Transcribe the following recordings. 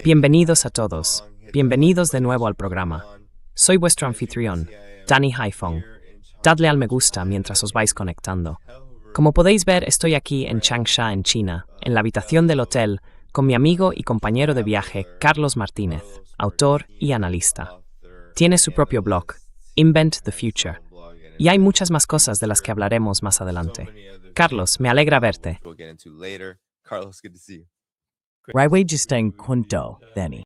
Bienvenidos a todos. Bienvenidos de nuevo al programa. Soy vuestro anfitrión, Danny Haifong. Dadle al me gusta mientras os vais conectando. Como podéis ver, estoy aquí en Changsha, en China, en la habitación del hotel, con mi amigo y compañero de viaje, Carlos Martínez, autor y analista. Tiene su propio blog, Invent the Future. Y hay muchas más cosas de las que hablaremos más adelante. Carlos, me alegra verte. Raiwei está en Kunto, Danny.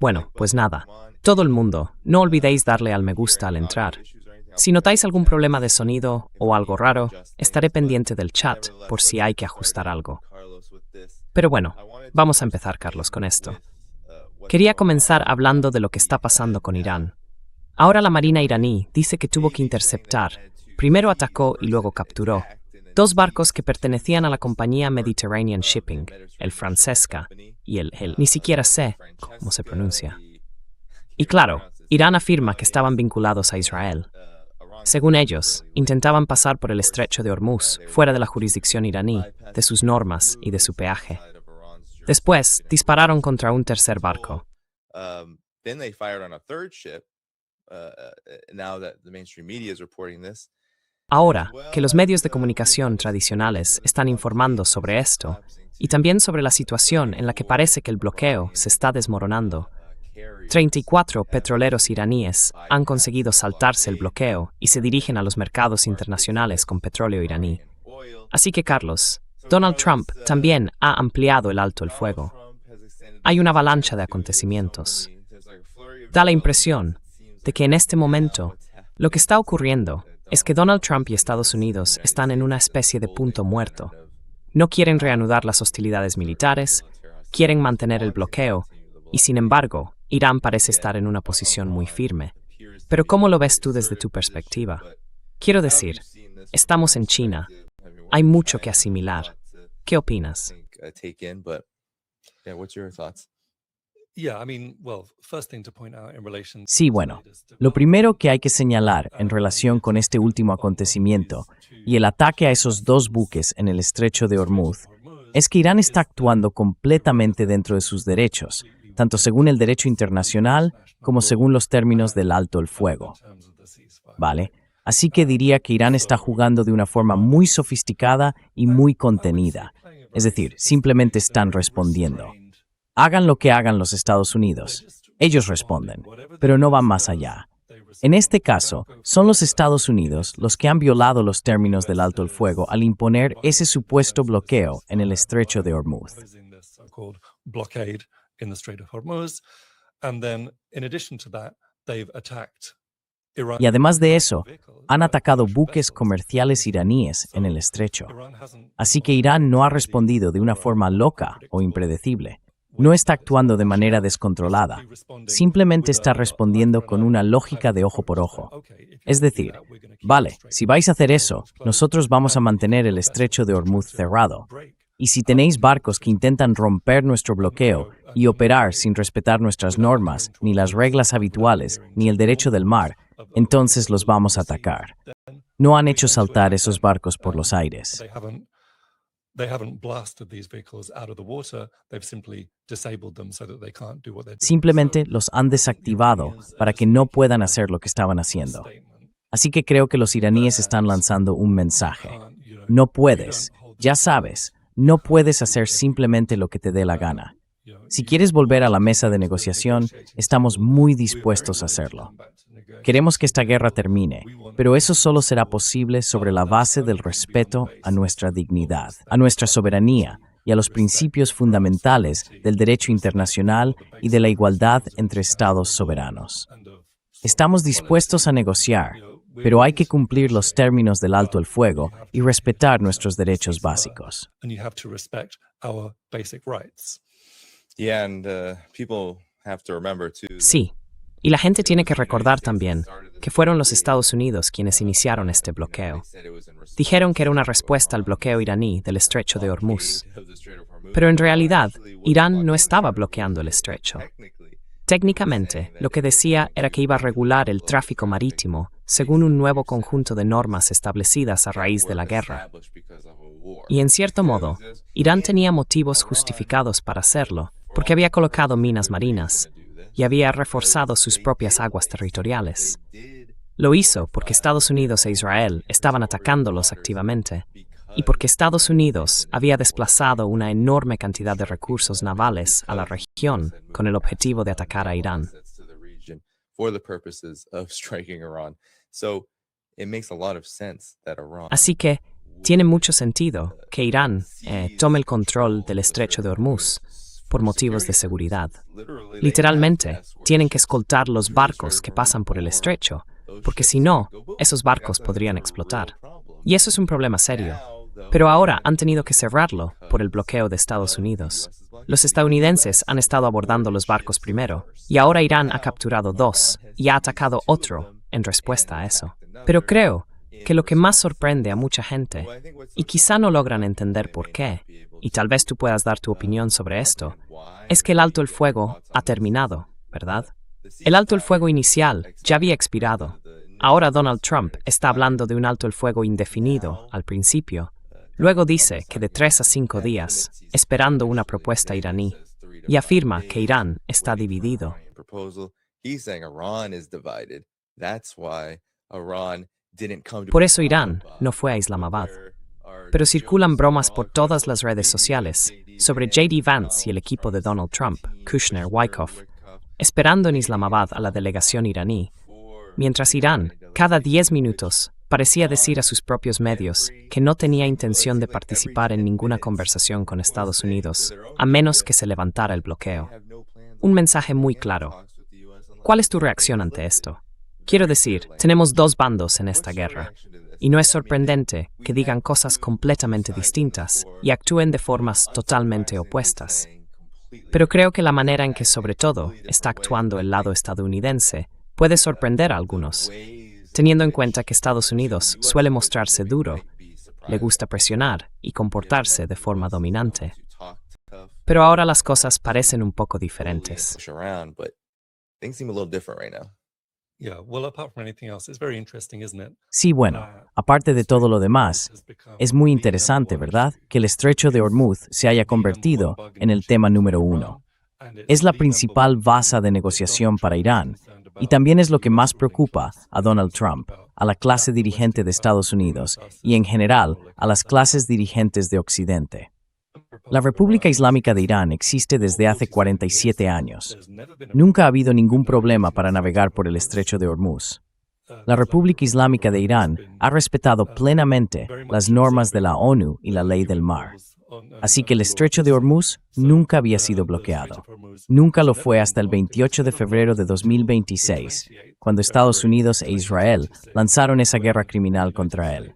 Bueno, pues nada. Todo el mundo, no olvidéis darle al me gusta al entrar. Si notáis algún problema de sonido o algo raro, estaré pendiente del chat por si hay que ajustar algo. Pero bueno, vamos a empezar, Carlos, con esto. Quería comenzar hablando de lo que está pasando con Irán. Ahora la Marina iraní dice que tuvo que interceptar, primero atacó y luego capturó, dos barcos que pertenecían a la compañía Mediterranean Shipping, el Francesca y el ni siquiera sé cómo se pronuncia. Y claro, Irán afirma que estaban vinculados a Israel. Según ellos, intentaban pasar por el estrecho de Hormuz, fuera de la jurisdicción iraní, de sus normas y de su peaje. Después, dispararon contra un tercer barco. Ahora que los medios de comunicación tradicionales están informando sobre esto, y también sobre la situación en la que parece que el bloqueo se está desmoronando, 34 petroleros iraníes han conseguido saltarse el bloqueo y se dirigen a los mercados internacionales con petróleo iraní. Así que, Carlos, Donald Trump también ha ampliado el alto el fuego. Hay una avalancha de acontecimientos. Da la impresión de que en este momento lo que está ocurriendo es que Donald Trump y Estados Unidos están en una especie de punto muerto. No quieren reanudar las hostilidades militares, quieren mantener el bloqueo, y sin embargo, Irán parece estar en una posición muy firme. Pero ¿cómo lo ves tú desde tu perspectiva? Quiero decir, estamos en China, hay mucho que asimilar. ¿Qué opinas? Sí, bueno, lo primero que hay que señalar en relación con este último acontecimiento y el ataque a esos dos buques en el estrecho de Hormuz es que Irán está actuando completamente dentro de sus derechos, tanto según el derecho internacional como según los términos del alto el fuego. ¿Vale? Así que diría que Irán está jugando de una forma muy sofisticada y muy contenida. Es decir, simplemente están respondiendo. Hagan lo que hagan los Estados Unidos. Ellos responden, pero no van más allá. En este caso, son los Estados Unidos los que han violado los términos del alto el fuego al imponer ese supuesto bloqueo en el estrecho de Hormuz. Y además de eso, han atacado buques comerciales iraníes en el estrecho. Así que Irán no ha respondido de una forma loca o impredecible. No está actuando de manera descontrolada. Simplemente está respondiendo con una lógica de ojo por ojo. Es decir, vale, si vais a hacer eso, nosotros vamos a mantener el estrecho de Hormuz cerrado. Y si tenéis barcos que intentan romper nuestro bloqueo y operar sin respetar nuestras normas, ni las reglas habituales, ni el derecho del mar, entonces los vamos a atacar. No han hecho saltar esos barcos por los aires. Simplemente los han desactivado para que no puedan hacer lo que estaban haciendo. Así que creo que los iraníes están lanzando un mensaje. No puedes, ya sabes, no puedes hacer simplemente lo que te dé la gana. Si quieres volver a la mesa de negociación, estamos muy dispuestos a hacerlo. Queremos que esta guerra termine, pero eso solo será posible sobre la base del respeto a nuestra dignidad, a nuestra soberanía y a los principios fundamentales del derecho internacional y de la igualdad entre estados soberanos. Estamos dispuestos a negociar, pero hay que cumplir los términos del alto el fuego y respetar nuestros derechos básicos. Sí, y la gente tiene que recordar también que fueron los Estados Unidos quienes iniciaron este bloqueo. Dijeron que era una respuesta al bloqueo iraní del estrecho de Hormuz. Pero en realidad, Irán no estaba bloqueando el estrecho. Técnicamente, lo que decía era que iba a regular el tráfico marítimo según un nuevo conjunto de normas establecidas a raíz de la guerra. Y en cierto modo, Irán tenía motivos justificados para hacerlo, porque había colocado minas marinas y había reforzado sus propias aguas territoriales. Lo hizo porque Estados Unidos e Israel estaban atacándolos activamente, y porque Estados Unidos había desplazado una enorme cantidad de recursos navales a la región con el objetivo de atacar a Irán. Así que tiene mucho sentido que Irán tome el control del estrecho de Hormuz por motivos de seguridad. Literalmente, tienen que escoltar los barcos que pasan por el estrecho, porque si no, esos barcos podrían explotar. Y eso es un problema serio. Pero ahora han tenido que cerrarlo por el bloqueo de Estados Unidos. Los estadounidenses han estado abordando los barcos primero, y ahora Irán ha capturado 2 y ha atacado otro en respuesta a eso. Pero creo que lo que más sorprende a mucha gente, y quizá no logran entender por qué, y tal vez tú puedas dar tu opinión sobre esto, es que el alto el fuego ha terminado, ¿verdad? El alto el fuego inicial ya había expirado. Ahora Donald Trump está hablando de un alto el fuego indefinido al principio. Luego dice que de 3 a 5 días, esperando una propuesta iraní, y afirma que Irán está dividido. Por eso Irán no fue a Islamabad. Pero circulan bromas por todas las redes sociales sobre J.D. Vance y el equipo de Donald Trump, Kushner, Wyckoff, esperando en Islamabad a la delegación iraní, mientras Irán, cada 10 minutos, parecía decir a sus propios medios que no tenía intención de participar en ninguna conversación con Estados Unidos, a menos que se levantara el bloqueo. Un mensaje muy claro. ¿Cuál es tu reacción ante esto? Quiero decir, tenemos 2 bandos en esta guerra, y no es sorprendente que digan cosas completamente distintas y actúen de formas totalmente opuestas. Pero creo que la manera en que sobre todo está actuando el lado estadounidense puede sorprender a algunos, teniendo en cuenta que Estados Unidos suele mostrarse duro, le gusta presionar y comportarse de forma dominante. Pero ahora las cosas parecen un poco diferentes. Sí, bueno, aparte de todo lo demás, es muy interesante, ¿verdad?, que el estrecho de Hormuz se haya convertido en el tema número 1. Es la principal base de negociación para Irán, y también es lo que más preocupa a Donald Trump, a la clase dirigente de Estados Unidos y, en general, a las clases dirigentes de Occidente. La República Islámica de Irán existe desde hace 47 años. Nunca ha habido ningún problema para navegar por el estrecho de Hormuz. La República Islámica de Irán ha respetado plenamente las normas de la ONU y la ley del mar. Así que el estrecho de Hormuz nunca había sido bloqueado. Nunca lo fue hasta el 28 de febrero de 2026, cuando Estados Unidos e Israel lanzaron esa guerra criminal contra él.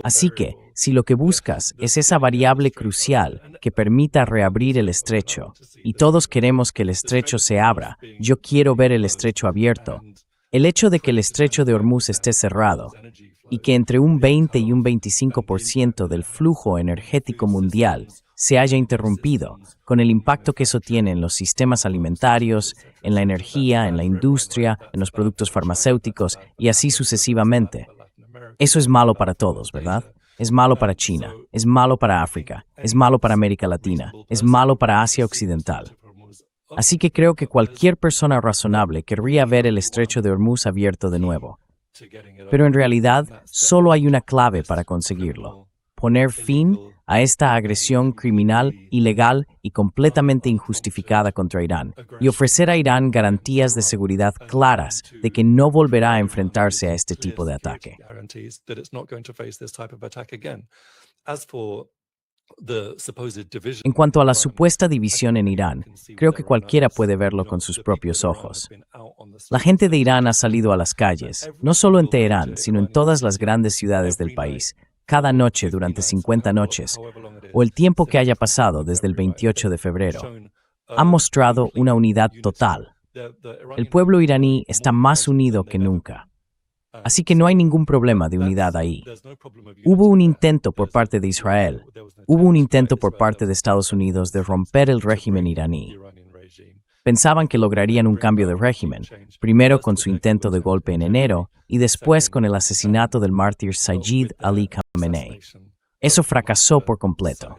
Así que, si lo que buscas es esa variable crucial que permita reabrir el estrecho, y todos queremos que el estrecho se abra, yo quiero ver el estrecho abierto, el hecho de que el estrecho de Hormuz esté cerrado y que entre un 20 y un 25% del flujo energético mundial se haya interrumpido, con el impacto que eso tiene en los sistemas alimentarios, en la energía, en la industria, en los productos farmacéuticos y así sucesivamente. Eso es malo para todos, ¿verdad? Es malo para China, es malo para África, es malo para América Latina, es malo para Asia Occidental. Así que creo que cualquier persona razonable querría ver el estrecho de Hormuz abierto de nuevo. Pero en realidad, solo hay una clave para conseguirlo: poner fin a esta agresión criminal, ilegal y completamente injustificada contra Irán, y ofrecer a Irán garantías de seguridad claras de que no volverá a enfrentarse a este tipo de ataque. En cuanto a la supuesta división en Irán, creo que cualquiera puede verlo con sus propios ojos. La gente de Irán ha salido a las calles, no solo en Teherán, sino en todas las grandes ciudades del país, cada noche durante 50 noches, o el tiempo que haya pasado desde el 28 de febrero. Han mostrado una unidad total. El pueblo iraní está más unido que nunca. Así que no hay ningún problema de unidad ahí. Hubo un intento por parte de Israel, hubo un intento por parte de Estados Unidos de romper el régimen iraní. Pensaban que lograrían un cambio de régimen, primero con su intento de golpe en enero y después con el asesinato del mártir Sayyid Ali Khamenei. Eso fracasó por completo.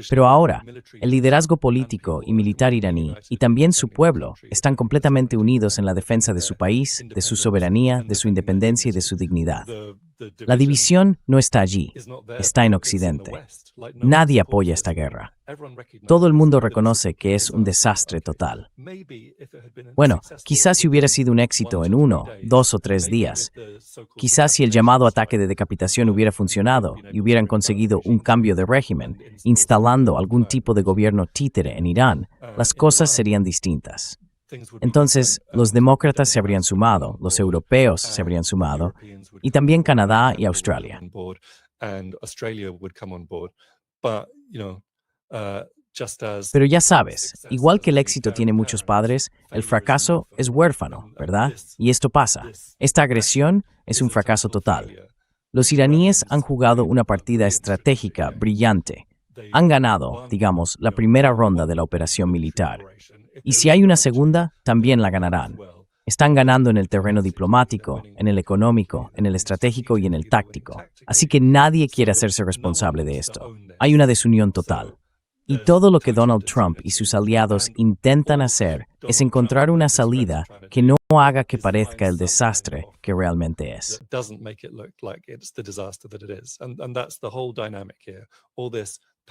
Pero ahora, el liderazgo político y militar iraní, y también su pueblo, están completamente unidos en la defensa de su país, de su soberanía, de su independencia y de su dignidad. La división no está allí, está en Occidente. Nadie apoya esta guerra. Todo el mundo reconoce que es un desastre total. Bueno, quizás si hubiera sido un éxito en 1, 2 o 3 días, quizás si el llamado ataque de decapitación hubiera funcionado y hubieran conseguido un cambio de régimen, instalando algún tipo de gobierno títere en Irán, las cosas serían distintas. Entonces, los demócratas se habrían sumado, los europeos se habrían sumado, y también Canadá y Australia. Pero ya sabes, igual que el éxito tiene muchos padres, el fracaso es huérfano, ¿verdad? Y esto pasa. Esta agresión es un fracaso total. Los iraníes han jugado una partida estratégica brillante. Han ganado, digamos, la primera ronda de la operación militar. Y si hay una segunda, también la ganarán. Están ganando en el terreno diplomático, en el económico, en el estratégico y en el táctico. Así que nadie quiere hacerse responsable de esto. Hay una desunión total. Y todo lo que Donald Trump y sus aliados intentan hacer es encontrar una salida que no haga que parezca el desastre que realmente es.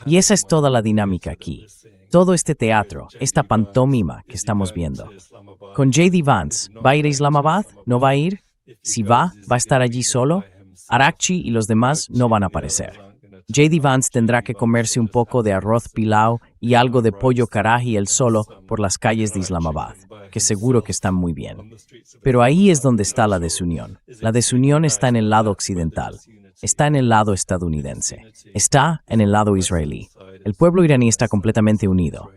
Y esa es toda la dinámica aquí. Todo este teatro, esta pantomima que estamos viendo. Con J.D. Vance, ¿va a ir a Islamabad? ¿No va a ir? Si va a estar allí solo. Araghchi y los demás no van a aparecer. J.D. Vance tendrá que comerse un poco de arroz pilau y algo de pollo karahi él solo por las calles de Islamabad, que seguro que están muy bien. Pero ahí es donde está la desunión. La desunión está en el lado occidental. Está en el lado estadounidense. Está en el lado israelí. El pueblo iraní está completamente unido.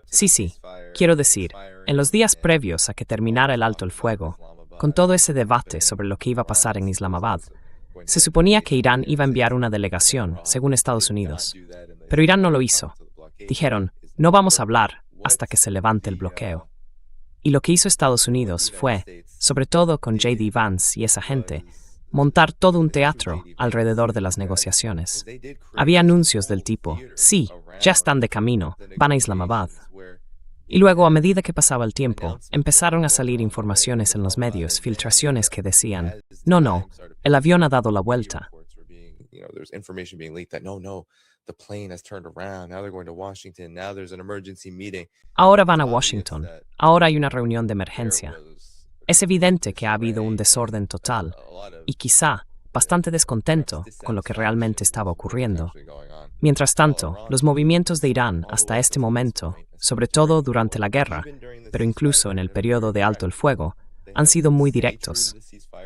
Sí. Quiero decir, en los días previos a que terminara el alto el fuego, con todo ese debate sobre lo que iba a pasar en Islamabad, se suponía que Irán iba a enviar una delegación, según Estados Unidos. Pero Irán no lo hizo. Dijeron, no vamos a hablar hasta que se levante el bloqueo. Y lo que hizo Estados Unidos fue, sobre todo con J.D. Vance y esa gente, montar todo un teatro alrededor de las negociaciones. Había anuncios del tipo, sí, ya están de camino, van a Islamabad. Y luego, a medida que pasaba el tiempo, empezaron a salir informaciones en los medios, filtraciones que decían, no, el avión ha dado la vuelta. Ahora van a Washington. Ahora hay una reunión de emergencia. Es evidente que ha habido un desorden total y quizá bastante descontento con lo que realmente estaba ocurriendo. Mientras tanto, los movimientos de Irán hasta este momento, sobre todo durante la guerra, pero incluso en el periodo de alto el fuego, han sido muy directos.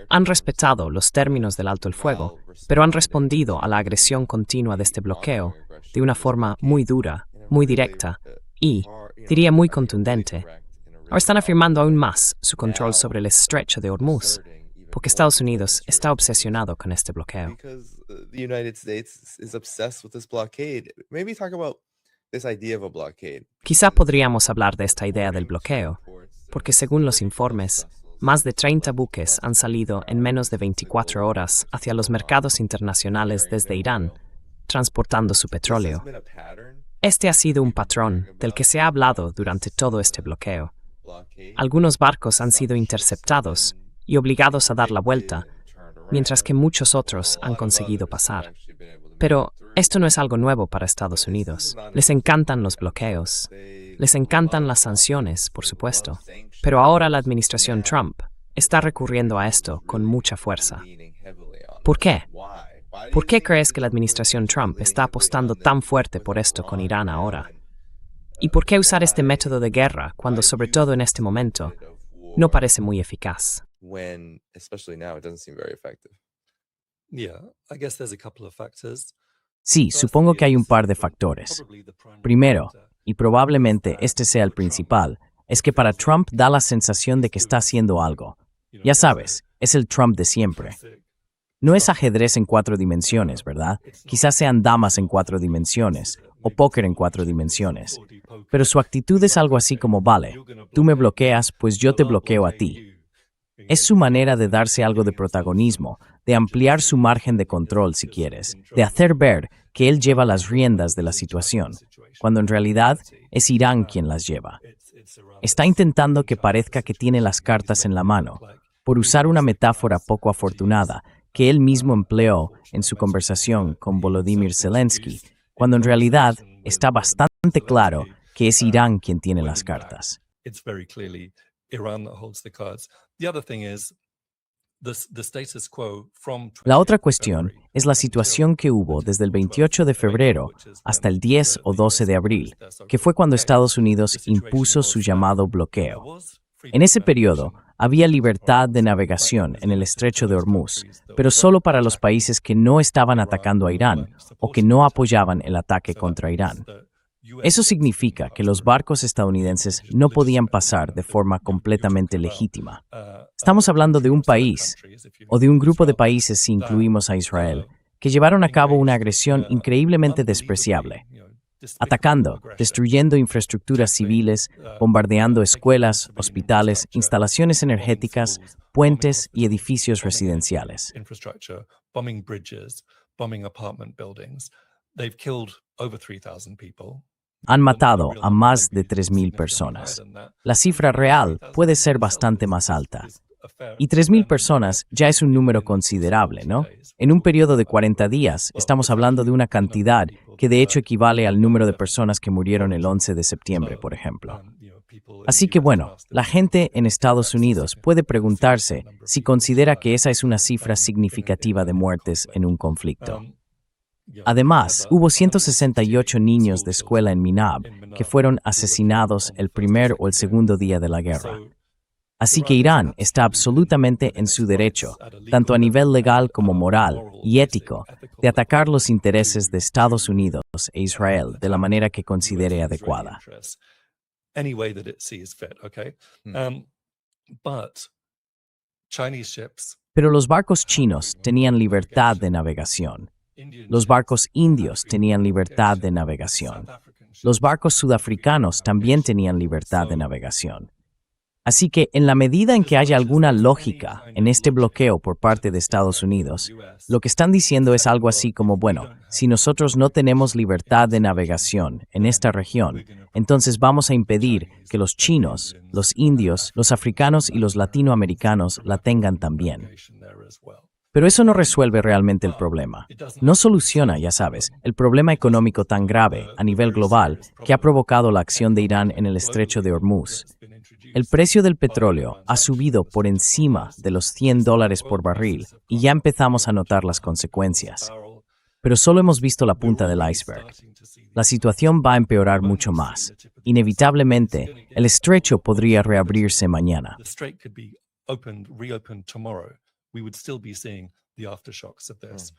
Han respetado los términos del alto el fuego, pero han respondido a la agresión continua de este bloqueo de una forma muy dura, muy directa y, diría, muy contundente. Ahora están afirmando aún más su control sobre el estrecho de Hormuz, porque Estados Unidos está obsesionado con este bloqueo. Quizá podríamos hablar de esta idea del bloqueo, porque según los informes, más de 30 buques han salido en menos de 24 horas hacia los mercados internacionales desde Irán, transportando su petróleo. Este ha sido un patrón del que se ha hablado durante todo este bloqueo. Algunos barcos han sido interceptados y obligados a dar la vuelta, mientras que muchos otros han conseguido pasar. Pero esto no es algo nuevo para Estados Unidos. Les encantan los bloqueos. Les encantan las sanciones, por supuesto. Pero ahora la administración Trump está recurriendo a esto con mucha fuerza. ¿Por qué? ¿Por qué crees que la administración Trump está apostando tan fuerte por esto con Irán ahora? ¿Y por qué usar este método de guerra cuando, sobre todo en este momento, no parece muy eficaz? Sí, supongo que hay un par de factores. Primero, y probablemente este sea el principal, es que para Trump da la sensación de que está haciendo algo, Ya sabes, es el Trump de siempre. No es ajedrez en 4 dimensiones, ¿verdad? Quizás sean damas en 4 dimensiones o póker en 4 dimensiones. Pero su actitud es algo así como, vale, tú me bloqueas, pues yo te bloqueo a ti. Es su manera de darse algo de protagonismo, de ampliar su margen de control, si quieres, de hacer ver que él lleva las riendas de la situación, cuando en realidad es Irán quien las lleva. Está intentando que parezca que tiene las cartas en la mano, por usar una metáfora poco afortunada que él mismo empleó en su conversación con Volodymyr Zelensky, cuando en realidad está bastante claro que es Irán quien tiene las cartas. La otra cuestión es la situación que hubo desde el 28 de febrero hasta el 10 o 12 de abril, que fue cuando Estados Unidos impuso su llamado bloqueo. En ese periodo, había libertad de navegación en el estrecho de Hormuz, pero solo para los países que no estaban atacando a Irán o que no apoyaban el ataque contra Irán. Eso significa que los barcos estadounidenses no podían pasar de forma completamente legítima. Estamos hablando de un país, o de un grupo de países si incluimos a Israel, que llevaron a cabo una agresión increíblemente despreciable, atacando, destruyendo infraestructuras civiles, bombardeando escuelas, hospitales, instalaciones energéticas, puentes y edificios residenciales. Han matado a más de 3.000 personas. La cifra real puede ser bastante más alta. Y 3.000 personas ya es un número considerable, ¿no? En un periodo de 40 días, estamos hablando de una cantidad que de hecho equivale al número de personas que murieron el 11 de septiembre, por ejemplo. Así que bueno, la gente en Estados Unidos puede preguntarse si considera que esa es una cifra significativa de muertes en un conflicto. Además, hubo 168 niños de escuela en Minab que fueron asesinados el primer o el segundo día de la guerra. Así que Irán está absolutamente en su derecho, tanto a nivel legal como moral y ético, de atacar los intereses de Estados Unidos e Israel de la manera que considere adecuada. Pero los barcos chinos tenían libertad de navegación. Los barcos indios tenían libertad de navegación. Los barcos sudafricanos también tenían libertad de navegación. Así que, en la medida en que haya alguna lógica en este bloqueo por parte de Estados Unidos, lo que están diciendo es algo así como, bueno, si nosotros no tenemos libertad de navegación en esta región, entonces vamos a impedir que los chinos, los indios, los africanos y los latinoamericanos la tengan también. Pero eso no resuelve realmente el problema. No soluciona, ya sabes, el problema económico tan grave a nivel global que ha provocado la acción de Irán en el estrecho de Hormuz. El precio del petróleo ha subido por encima de los $100 por barril y ya empezamos a notar las consecuencias. Pero solo hemos visto la punta del iceberg. La situación va a empeorar mucho más. Inevitablemente, el estrecho podría reabrirse mañana.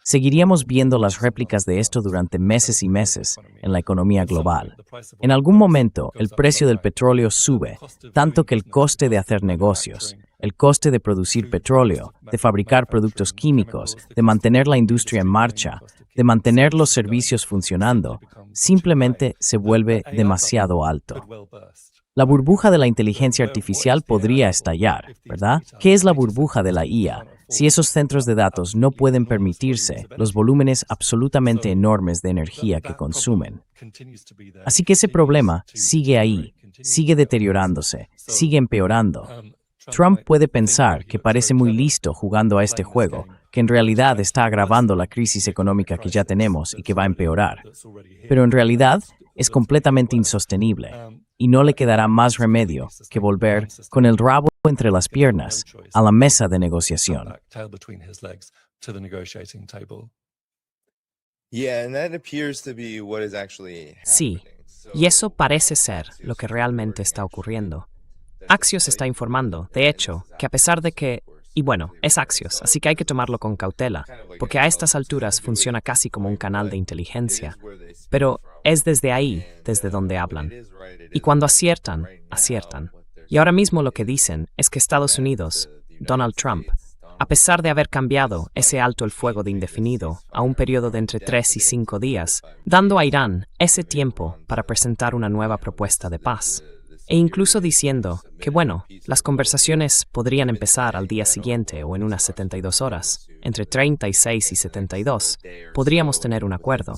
Seguiríamos viendo las réplicas de esto durante meses y meses en la economía global. En algún momento, el precio del petróleo sube, tanto que el coste de hacer negocios, el coste de producir petróleo, de fabricar productos químicos, de mantener la industria en marcha, de mantener los servicios funcionando, simplemente se vuelve demasiado alto. La burbuja de la inteligencia artificial podría estallar, ¿verdad? ¿Qué es la burbuja de la IA? Si esos centros de datos no pueden permitirse los volúmenes absolutamente enormes de energía que consumen. Así que ese problema sigue ahí, sigue deteriorándose, sigue empeorando. Trump puede pensar que parece muy listo jugando a este juego, que en realidad está agravando la crisis económica que ya tenemos y que va a empeorar. Pero en realidad es completamente insostenible. Y no le quedará más remedio que volver con el rabo entre las piernas a la mesa de negociación. Sí, y eso parece ser lo que realmente está ocurriendo. Axios está informando, de hecho, que a pesar de que... Y bueno, es Axios, así que hay que tomarlo con cautela, porque a estas alturas funciona casi como un canal de inteligencia. Pero es desde ahí, desde donde hablan. Y cuando aciertan, aciertan. Y ahora mismo lo que dicen es que Estados Unidos Donald Trump, a pesar de haber cambiado ese alto el fuego de indefinido a un periodo de entre 3 y 5 días, dando a Irán ese tiempo para presentar una nueva propuesta de paz. E incluso diciendo que, bueno, las conversaciones podrían empezar al día siguiente o en unas 72 horas, entre 36 y 72, podríamos tener un acuerdo.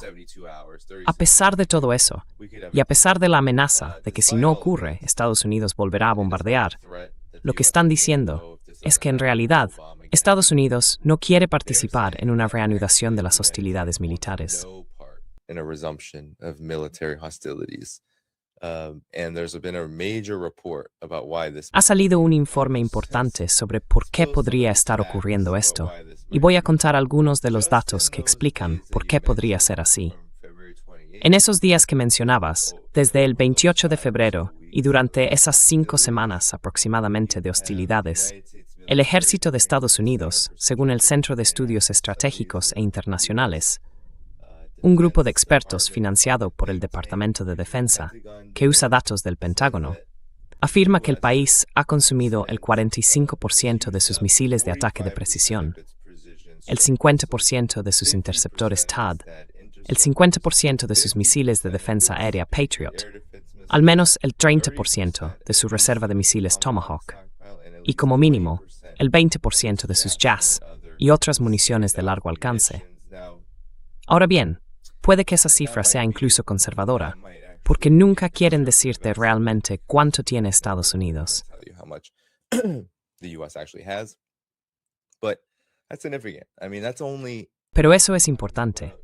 A pesar de todo eso, y a pesar de la amenaza de que si no ocurre, Estados Unidos volverá a bombardear, lo que están diciendo es que en realidad Estados Unidos no quiere participar en una reanudación de las hostilidades militares. Ha salido un informe importante sobre por qué podría estar ocurriendo esto, y voy a contar algunos de los datos que explican por qué podría ser así. En esos días que mencionabas, desde el 28 de febrero y durante esas 5 semanas aproximadamente de hostilidades, el ejército de Estados Unidos, según el Centro de Estudios Estratégicos e Internacionales, un grupo de expertos financiado por el Departamento de Defensa, que usa datos del Pentágono, afirma que el país ha consumido el 45% de sus misiles de ataque de precisión, el 50% de sus interceptores THAAD, el 50% de sus misiles de defensa aérea Patriot, al menos el 30% de su reserva de misiles Tomahawk, y como mínimo, el 20% de sus JAS y otras municiones de largo alcance. Ahora bien, puede que esa cifra sea incluso conservadora, porque nunca quieren decirte realmente cuánto tiene Estados Unidos. Pero eso es importante.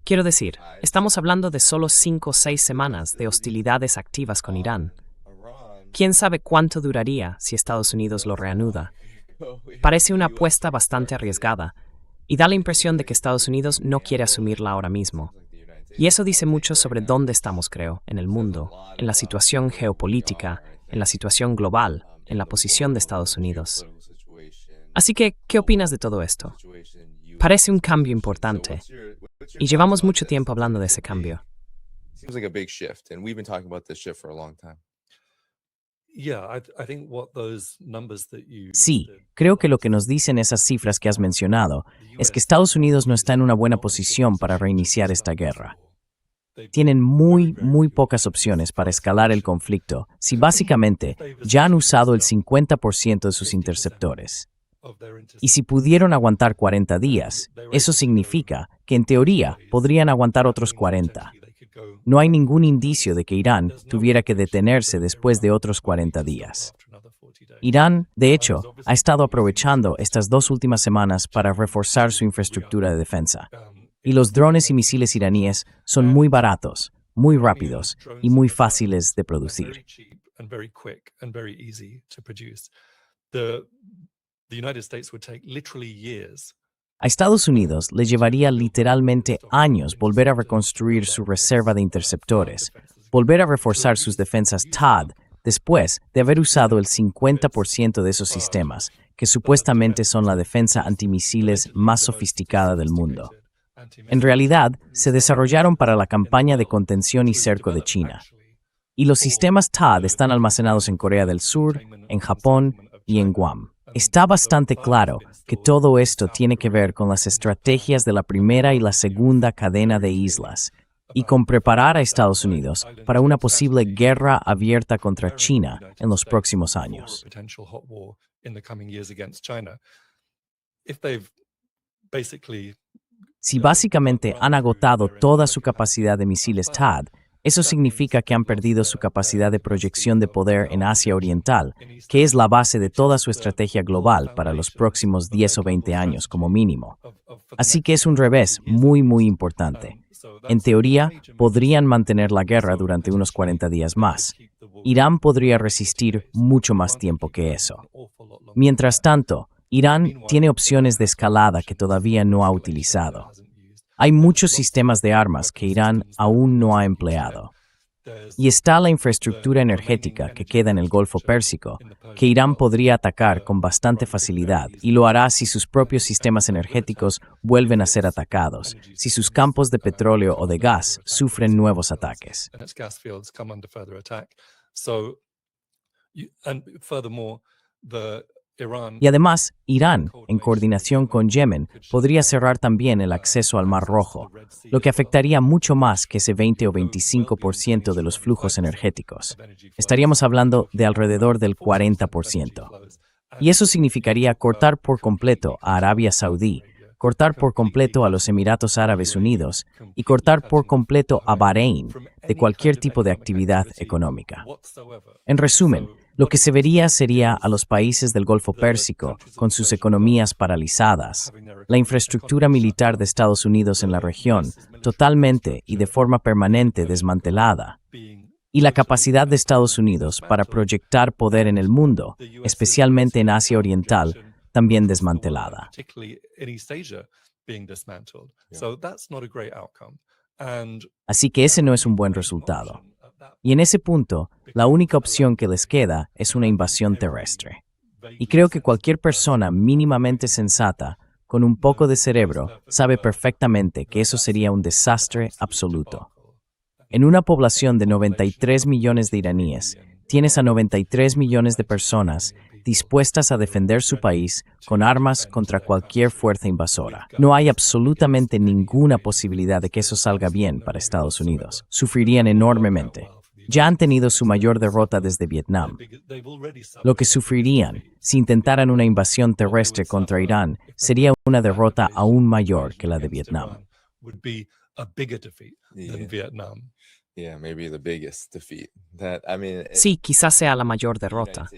Quiero decir, estamos hablando de solo 5 o 6 semanas de hostilidades activas con Irán. ¿Quién sabe cuánto duraría si Estados Unidos lo reanuda? Parece una apuesta bastante arriesgada, y da la impresión de que Estados Unidos no quiere asumirla ahora mismo. Y eso dice mucho sobre dónde estamos, creo, en el mundo, en la situación geopolítica, en la situación global, en la posición de Estados Unidos. Así que, ¿qué opinas de todo esto? Parece un cambio importante, y llevamos mucho tiempo hablando de ese cambio. Sí, creo que lo que nos dicen esas cifras que has mencionado es que Estados Unidos no está en una buena posición para reiniciar esta guerra. Tienen muy pocas opciones para escalar el conflicto si básicamente ya han usado el 50% de sus interceptores. Y si pudieron aguantar 40 días, eso significa que en teoría podrían aguantar otros 40. No hay ningún indicio de que Irán tuviera que detenerse después de otros 40 días. Irán, de hecho, ha estado aprovechando estas 2 últimas semanas para reforzar su infraestructura de defensa. Y los drones y misiles iraníes son muy baratos, muy rápidos y muy fáciles de producir. A Estados Unidos le llevaría literalmente años volver a reconstruir su reserva de interceptores, volver a reforzar sus defensas THAAD, después de haber usado el 50% de esos sistemas, que supuestamente son la defensa antimisiles más sofisticada del mundo. En realidad, se desarrollaron para la campaña de contención y cerco de China. Y los sistemas THAAD están almacenados en Corea del Sur, en Japón y en Guam. Está bastante claro que todo esto tiene que ver con las estrategias de la primera y la segunda cadena de islas y con preparar a Estados Unidos para una posible guerra abierta contra China en los próximos años. Si básicamente han agotado toda su capacidad de misiles THAAD, eso significa que han perdido su capacidad de proyección de poder en Asia Oriental, que es la base de toda su estrategia global para los próximos 10 o 20 años como mínimo. Así que es un revés muy importante. En teoría, podrían mantener la guerra durante unos 40 días más. Irán podría resistir mucho más tiempo que eso. Mientras tanto, Irán tiene opciones de escalada que todavía no ha utilizado. Hay muchos sistemas de armas que Irán aún no ha empleado. Y está la infraestructura energética que queda en el Golfo Pérsico, que Irán podría atacar con bastante facilidad y lo hará si sus propios sistemas energéticos vuelven a ser atacados, si sus campos de petróleo o de gas sufren nuevos ataques. Y además, Irán, en coordinación con Yemen, podría cerrar también el acceso al Mar Rojo, lo que afectaría mucho más que ese 20 o 25% de los flujos energéticos. Estaríamos hablando de alrededor del 40%. Y eso significaría cortar por completo a Arabia Saudí, cortar por completo a los Emiratos Árabes Unidos y cortar por completo a Bahrein de cualquier tipo de actividad económica. En resumen, lo que se vería sería a los países del Golfo Pérsico con sus economías paralizadas, la infraestructura militar de Estados Unidos en la región totalmente y de forma permanente desmantelada, y la capacidad de Estados Unidos para proyectar poder en el mundo, especialmente en Asia Oriental, también desmantelada. Así que ese no es un buen resultado. Y en ese punto, la única opción que les queda es una invasión terrestre. Y creo que cualquier persona mínimamente sensata, con un poco de cerebro, sabe perfectamente que eso sería un desastre absoluto. En una población de 93 millones de iraníes, tienes a 93 millones de personas dispuestas a defender su país con armas contra cualquier fuerza invasora. No hay absolutamente ninguna posibilidad de que eso salga bien para Estados Unidos. Sufrirían enormemente. Ya han tenido su mayor derrota desde Vietnam. Lo que sufrirían si intentaran una invasión terrestre contra Irán sería una derrota aún mayor que la de Vietnam. Sí, quizás sea la mayor derrota.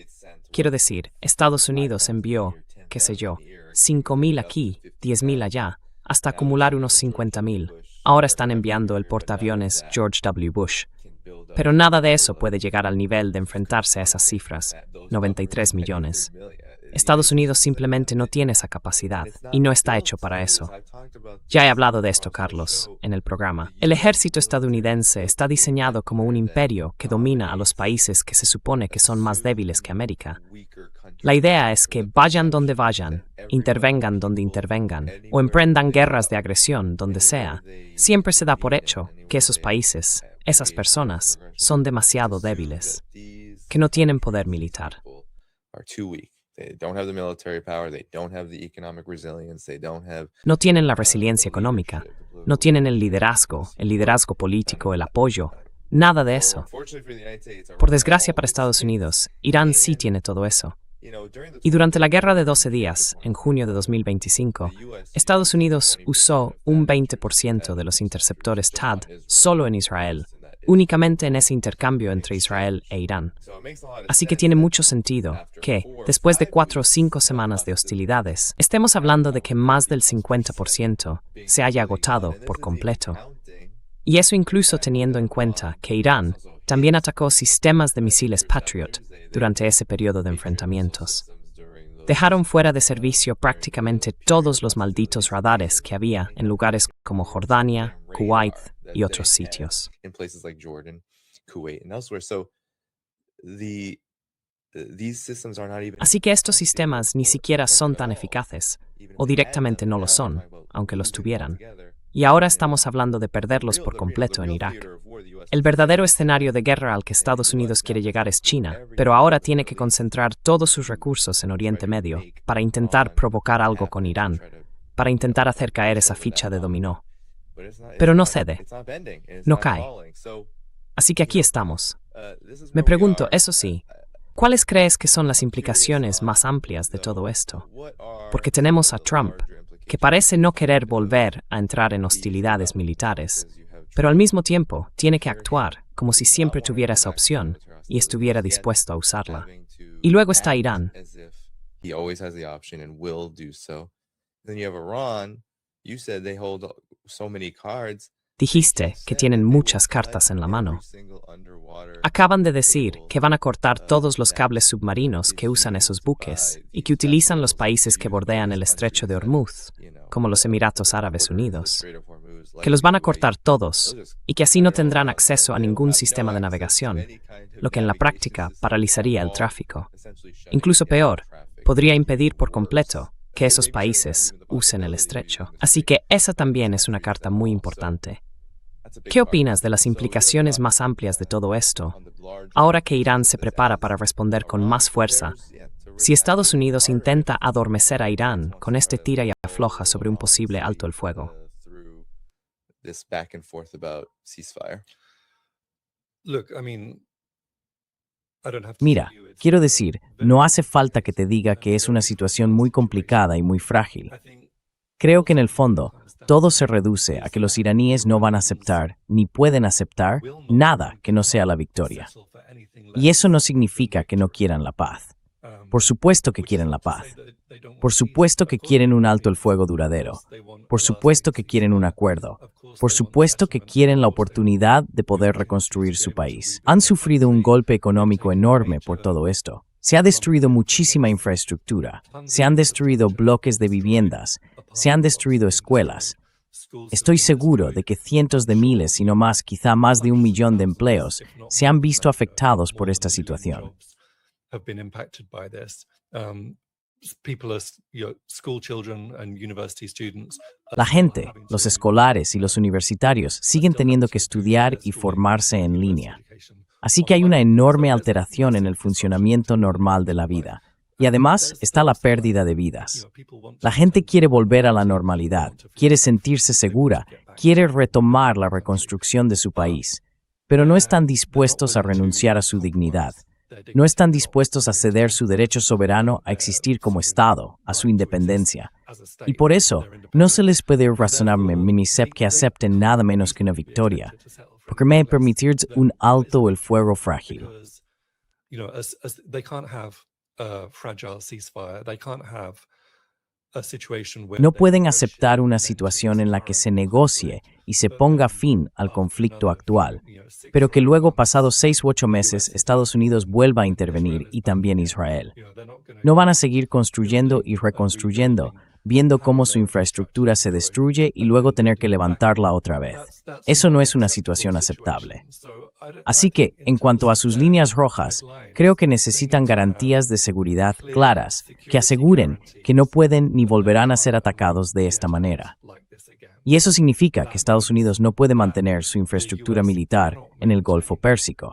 Quiero decir, Estados Unidos envió, qué sé yo, 5.000 aquí, 10.000 allá, hasta acumular unos 50.000. Ahora están enviando el portaaviones George W. Bush. Pero nada de eso puede llegar al nivel de enfrentarse a esas cifras, 93 millones. Estados Unidos simplemente no tiene esa capacidad y no está hecho para eso. Ya he hablado de esto, Carlos, en el programa. El ejército estadounidense está diseñado como un imperio que domina a los países que se supone que son más débiles que América. La idea es que vayan donde vayan, intervengan donde intervengan, o emprendan guerras de agresión donde sea. Siempre se da por hecho que esos países, esas personas, son demasiado débiles, que no tienen poder militar. No tienen la resiliencia económica, no tienen el liderazgo político, el apoyo, nada de eso. Por desgracia para Estados Unidos, Irán sí tiene todo eso. Y durante la Guerra de 12 días, en junio de 2025, Estados Unidos usó un 20% de los interceptores THAAD solo en Israel, únicamente en ese intercambio entre Israel e Irán. Así que tiene mucho sentido que, después de 4 o 5 semanas de hostilidades, estemos hablando de que más del 50% se haya agotado por completo. Y eso incluso teniendo en cuenta que Irán también atacó sistemas de misiles Patriot durante ese periodo de enfrentamientos. Dejaron fuera de servicio prácticamente todos los malditos radares que había en lugares como Jordania, Kuwait y otros sitios. Así que estos sistemas ni siquiera son tan eficaces, o directamente no lo son, aunque los tuvieran. Y ahora estamos hablando de perderlos por completo en Irak. El verdadero escenario de guerra al que Estados Unidos quiere llegar es China, pero ahora tiene que concentrar todos sus recursos en Oriente Medio para intentar provocar algo con Irán, para intentar hacer caer esa ficha de dominó. Pero no cede, no cae. Así que aquí estamos. Me pregunto, eso sí, ¿cuáles crees que son las implicaciones más amplias de todo esto? Porque tenemos a Trump, que parece no querer volver a entrar en hostilidades militares, pero al mismo tiempo tiene que actuar como si siempre tuviera esa opción y estuviera dispuesto a usarla. Y luego está Irán. Dijiste que tienen muchas cartas en la mano. Acaban de decir que van a cortar todos los cables submarinos que usan esos buques y que utilizan los países que bordean el estrecho de Hormuz, como los Emiratos Árabes Unidos, que los van a cortar todos y que así no tendrán acceso a ningún sistema de navegación, lo que en la práctica paralizaría el tráfico. Incluso peor, podría impedir por completo que esos países usen el estrecho. Así que esa también es una carta muy importante. ¿Qué opinas de las implicaciones más amplias de todo esto, ahora que Irán se prepara para responder con más fuerza si Estados Unidos intenta adormecer a Irán con este tira y afloja sobre un posible alto el fuego? Mira, quiero decir, no hace falta que te diga que es una situación muy complicada y muy frágil. Creo que en el fondo, todo se reduce a que los iraníes no van a aceptar, ni pueden aceptar, nada que no sea la victoria. Y eso no significa que no quieran la paz. Por supuesto que quieren la paz. Por supuesto que quieren un alto el fuego duradero. Por supuesto que quieren un acuerdo. Por supuesto que quieren la oportunidad de poder reconstruir su país. Han sufrido un golpe económico enorme por todo esto. Se ha destruido muchísima infraestructura. Se han destruido bloques de viviendas. Se han destruido escuelas. Estoy seguro de que cientos de miles, si no más, quizá más de 1 millón de empleos se han visto afectados por esta situación. La gente, los escolares y los universitarios siguen teniendo que estudiar y formarse en línea. Así que hay una enorme alteración en el funcionamiento normal de la vida. Y además está la pérdida de vidas. La gente quiere volver a la normalidad, quiere sentirse segura, quiere retomar la reconstrucción de su país, pero no están dispuestos a renunciar a su dignidad. No están dispuestos a ceder su derecho soberano a existir como Estado, a su independencia. Y por eso, no se les puede razonablemente que acepten nada menos que una victoria, porque me permitir un alto el fuego frágil. No pueden aceptar una situación en la que se negocie y se ponga fin al conflicto actual, pero que luego, pasados 6 u 8 meses, Estados Unidos vuelva a intervenir y también Israel. No van a seguir construyendo y reconstruyendo, viendo cómo su infraestructura se destruye y luego tener que levantarla otra vez. Eso no es una situación aceptable. Así que, en cuanto a sus líneas rojas, creo que necesitan garantías de seguridad claras que aseguren que no pueden ni volverán a ser atacados de esta manera. Y eso significa que Estados Unidos no puede mantener su infraestructura militar en el Golfo Pérsico.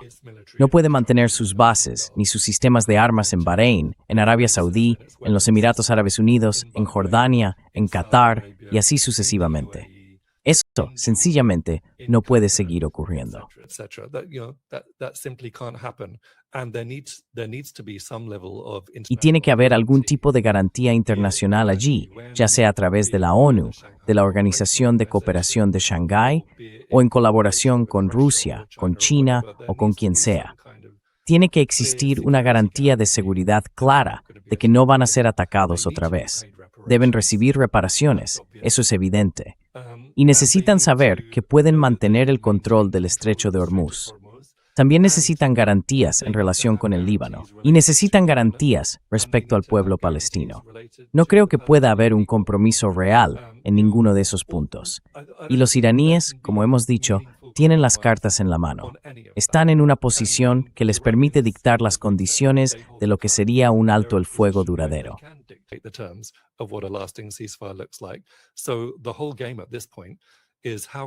No puede mantener sus bases ni sus sistemas de armas en Bahrein, en Arabia Saudí, en los Emiratos Árabes Unidos, en Jordania, en Qatar y así sucesivamente. Esto, sencillamente, no puede seguir ocurriendo. Y tiene que haber algún tipo de garantía internacional allí, ya sea a través de la ONU, de la Organización de Cooperación de Shanghái, o en colaboración con Rusia, con China o con quien sea. Tiene que existir una garantía de seguridad clara de que no van a ser atacados otra vez. Deben recibir reparaciones, eso es evidente. Y necesitan saber que pueden mantener el control del estrecho de Hormuz. También necesitan garantías en relación con el Líbano y necesitan garantías respecto al pueblo palestino. No creo que pueda haber un compromiso real en ninguno de esos puntos. Y los iraníes, como hemos dicho, tienen las cartas en la mano. Están en una posición que les permite dictar las condiciones de lo que sería un alto el fuego duradero.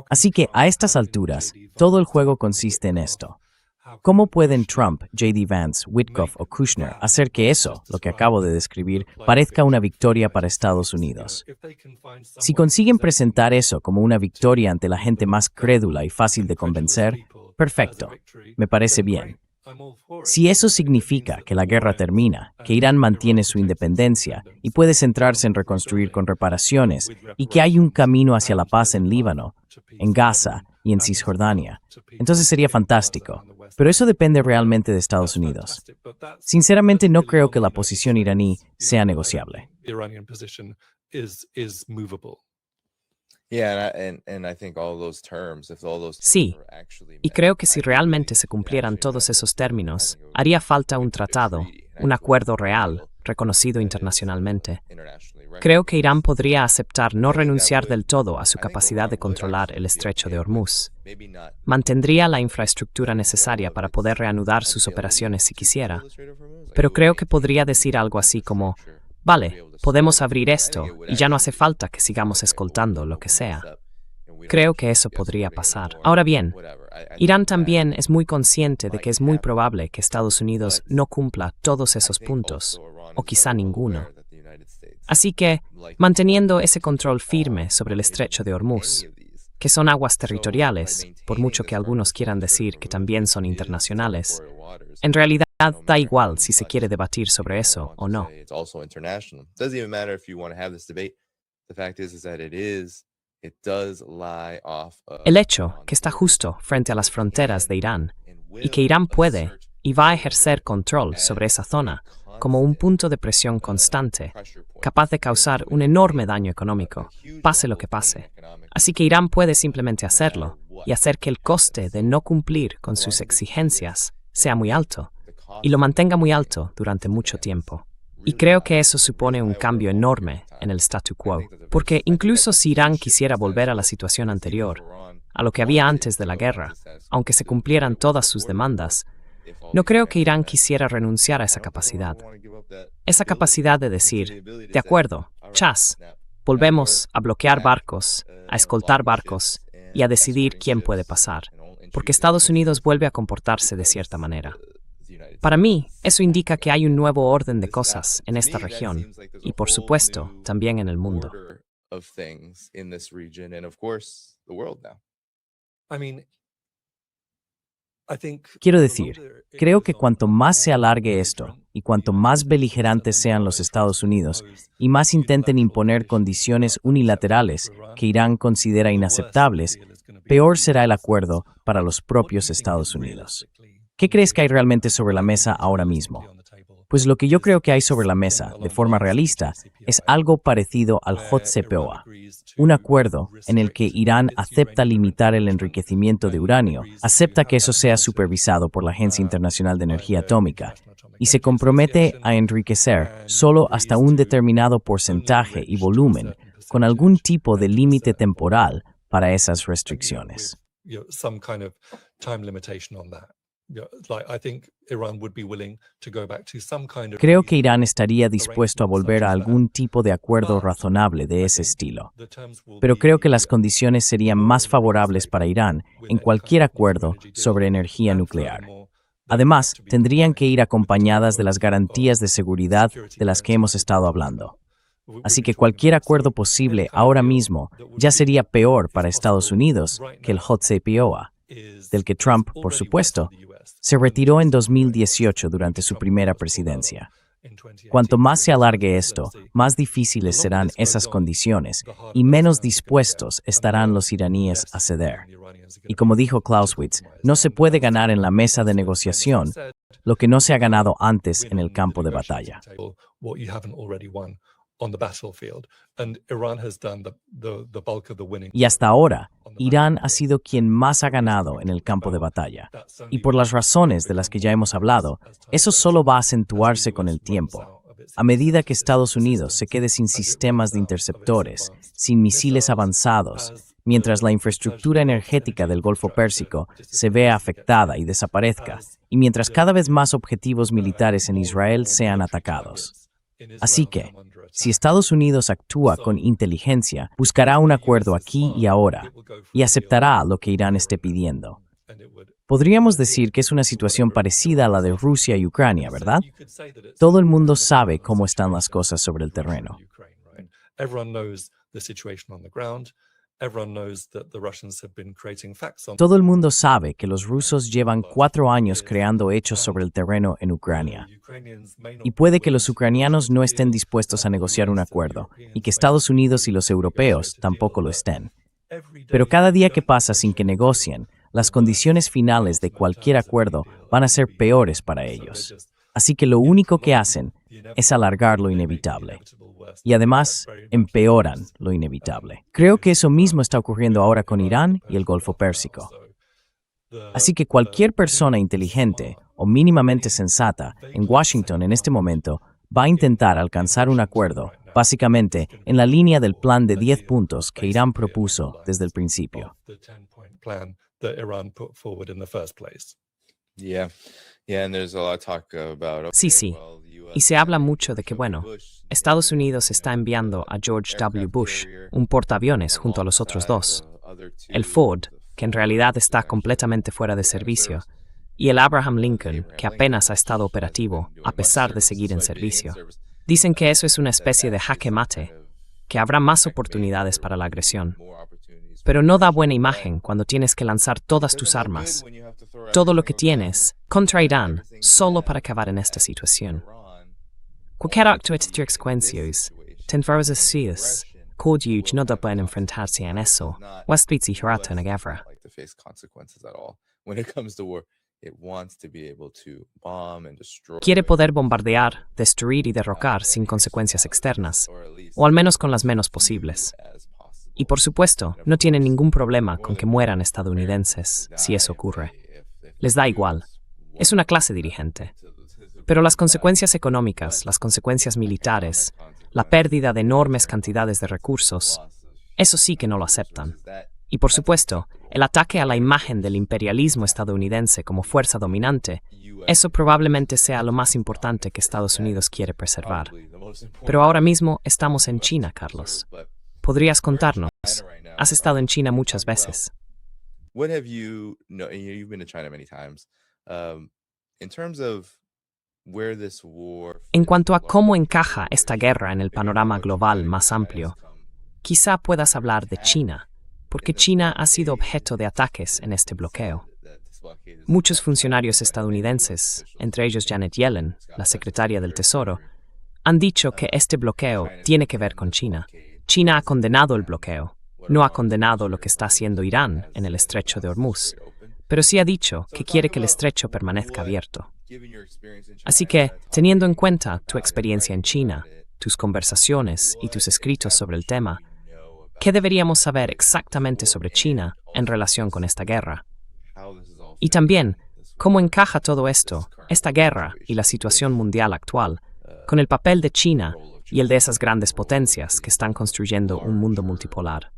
Así que, a estas alturas, todo el juego consiste en esto. ¿Cómo pueden Trump, J.D. Vance, Witkoff o Kushner hacer que eso, lo que acabo de describir, parezca una victoria para Estados Unidos? Si consiguen presentar eso como una victoria ante la gente más crédula y fácil de convencer, perfecto, me parece bien. Si eso significa que la guerra termina, que Irán mantiene su independencia y puede centrarse en reconstruir con reparaciones y que hay un camino hacia la paz en Líbano, en Gaza y en Cisjordania, entonces sería fantástico. Pero eso depende realmente de Estados Unidos. Sinceramente, no creo que la posición iraní sea negociable. Sí, y creo que si realmente se cumplieran todos esos términos, haría falta un tratado, un acuerdo real, reconocido internacionalmente. Creo que Irán podría aceptar no renunciar del todo a su capacidad de controlar el estrecho de Hormuz. Mantendría la infraestructura necesaria para poder reanudar sus operaciones si quisiera, pero creo que podría decir algo así como: vale, podemos abrir esto y ya no hace falta que sigamos escoltando lo que sea. Creo que eso podría pasar. Ahora bien, Irán también es muy consciente de que es muy probable que Estados Unidos no cumpla todos esos puntos, o quizá ninguno. Así que, manteniendo ese control firme sobre el estrecho de Hormuz, que son aguas territoriales, por mucho que algunos quieran decir que también son internacionales, en realidad da igual si se quiere debatir sobre eso o no. El hecho que está justo frente a las fronteras de Irán y que Irán puede y va a ejercer control sobre esa zona como un punto de presión constante, capaz de causar un enorme daño económico, pase lo que pase. Así que Irán puede simplemente hacerlo y hacer que el coste de no cumplir con sus exigencias sea muy alto y lo mantenga muy alto durante mucho tiempo. Y creo que eso supone un cambio enorme en el statu quo, porque incluso si Irán quisiera volver a la situación anterior, a lo que había antes de la guerra, aunque se cumplieran todas sus demandas, no creo que Irán quisiera renunciar a esa capacidad. Esa capacidad de decir, de acuerdo, chas, volvemos a bloquear barcos, a escoltar barcos y a decidir quién puede pasar, porque Estados Unidos vuelve a comportarse de cierta manera. Para mí, eso indica que hay un nuevo orden de cosas en esta región y, por supuesto, también en el mundo. Quiero decir, creo que cuanto más se alargue esto y cuanto más beligerantes sean los Estados Unidos y más intenten imponer condiciones unilaterales que Irán considera inaceptables, peor será el acuerdo para los propios Estados Unidos. ¿Qué crees que hay realmente sobre la mesa ahora mismo? Pues lo que yo creo que hay sobre la mesa, de forma realista, es algo parecido al JCPOA, un acuerdo en el que Irán acepta limitar el enriquecimiento de uranio, acepta que eso sea supervisado por la Agencia Internacional de Energía Atómica y se compromete a enriquecer solo hasta un determinado porcentaje y volumen, con algún tipo de límite temporal para esas restricciones. Creo que Irán estaría dispuesto a volver a algún tipo de acuerdo razonable de ese estilo, pero creo que las condiciones serían más favorables para Irán en cualquier acuerdo sobre energía nuclear. Además, tendrían que ir acompañadas de las garantías de seguridad de las que hemos estado hablando. Así que cualquier acuerdo posible ahora mismo ya sería peor para Estados Unidos que el JCPOA, del que Trump, por supuesto, se retiró en 2018 durante su primera presidencia. Cuanto más se alargue esto, más difíciles serán esas condiciones y menos dispuestos estarán los iraníes a ceder. Y como dijo Clausewitz, no se puede ganar en la mesa de negociación lo que no se ha ganado antes en el campo de batalla. Y hasta ahora, Irán ha sido quien más ha ganado en el campo de batalla. Y por las razones de las que ya hemos hablado, eso solo va a acentuarse con el tiempo. A medida que Estados Unidos se quede sin sistemas de interceptores, sin misiles avanzados, mientras la infraestructura energética del Golfo Pérsico se vea afectada y desaparezca, y mientras cada vez más objetivos militares en Israel sean atacados. Así que, si Estados Unidos actúa con inteligencia, buscará un acuerdo aquí y ahora y aceptará lo que Irán esté pidiendo. Podríamos decir que es una situación parecida a la de Rusia y Ucrania, ¿verdad? Todo el mundo sabe cómo están las cosas sobre el terreno. Todo el mundo sabe que los rusos llevan 4 años creando hechos sobre el terreno en Ucrania. Y puede que los ucranianos no estén dispuestos a negociar un acuerdo, y que Estados Unidos y los europeos tampoco lo estén. Pero cada día que pasa sin que negocien, las condiciones finales de cualquier acuerdo van a ser peores para ellos. Así que lo único que hacen es alargar lo inevitable. Y además, empeoran lo inevitable. Creo que eso mismo está ocurriendo ahora con Irán y el Golfo Pérsico. Así que cualquier persona inteligente o mínimamente sensata en Washington en este momento va a intentar alcanzar un acuerdo, básicamente en la línea del plan de 10 puntos que Irán propuso desde el principio. Sí. Y se habla mucho de que, Estados Unidos está enviando a George W. Bush un portaaviones junto a los otros dos, el Ford, que en realidad está completamente fuera de servicio, y el Abraham Lincoln, que apenas ha estado operativo, a pesar de seguir en servicio. Dicen que eso es una especie de jaque mate, que habrá más oportunidades para la agresión. Pero no da buena imagen cuando tienes que lanzar todas tus armas, todo lo que tienes, contra Irán, solo para acabar en esta situación. Qualquer acto de consecuencias, tendrás asíes, código no da pueden enfrentarse en eso, o y hirata una guerra. Quiere poder bombardear, destruir y derrocar sin consecuencias externas, o al menos con las menos posibles. Y por supuesto, no tiene ningún problema con que mueran estadounidenses, si eso ocurre. Les da igual. Es una clase dirigente. Pero las consecuencias económicas, las consecuencias militares, la pérdida de enormes cantidades de recursos, eso sí que no lo aceptan. Y por supuesto, el ataque a la imagen del imperialismo estadounidense como fuerza dominante, eso probablemente sea lo más importante que Estados Unidos quiere preservar. Pero ahora mismo estamos en China, Carlos. ¿Podrías contarnos? Has estado en China muchas veces. En cuanto a cómo encaja esta guerra en el panorama global más amplio, quizá puedas hablar de China, porque China ha sido objeto de ataques en este bloqueo. Muchos funcionarios estadounidenses, entre ellos Janet Yellen, la secretaria del Tesoro, han dicho que este bloqueo tiene que ver con China. China ha condenado el bloqueo, no ha condenado lo que está haciendo Irán en el estrecho de Hormuz, pero sí ha dicho que quiere que el estrecho permanezca abierto. Así que, teniendo en cuenta tu experiencia en China, tus conversaciones y tus escritos sobre el tema, ¿qué deberíamos saber exactamente sobre China en relación con esta guerra? Y también, ¿cómo encaja todo esto, esta guerra y la situación mundial actual, con el papel de China y el de esas grandes potencias que están construyendo un mundo multipolar?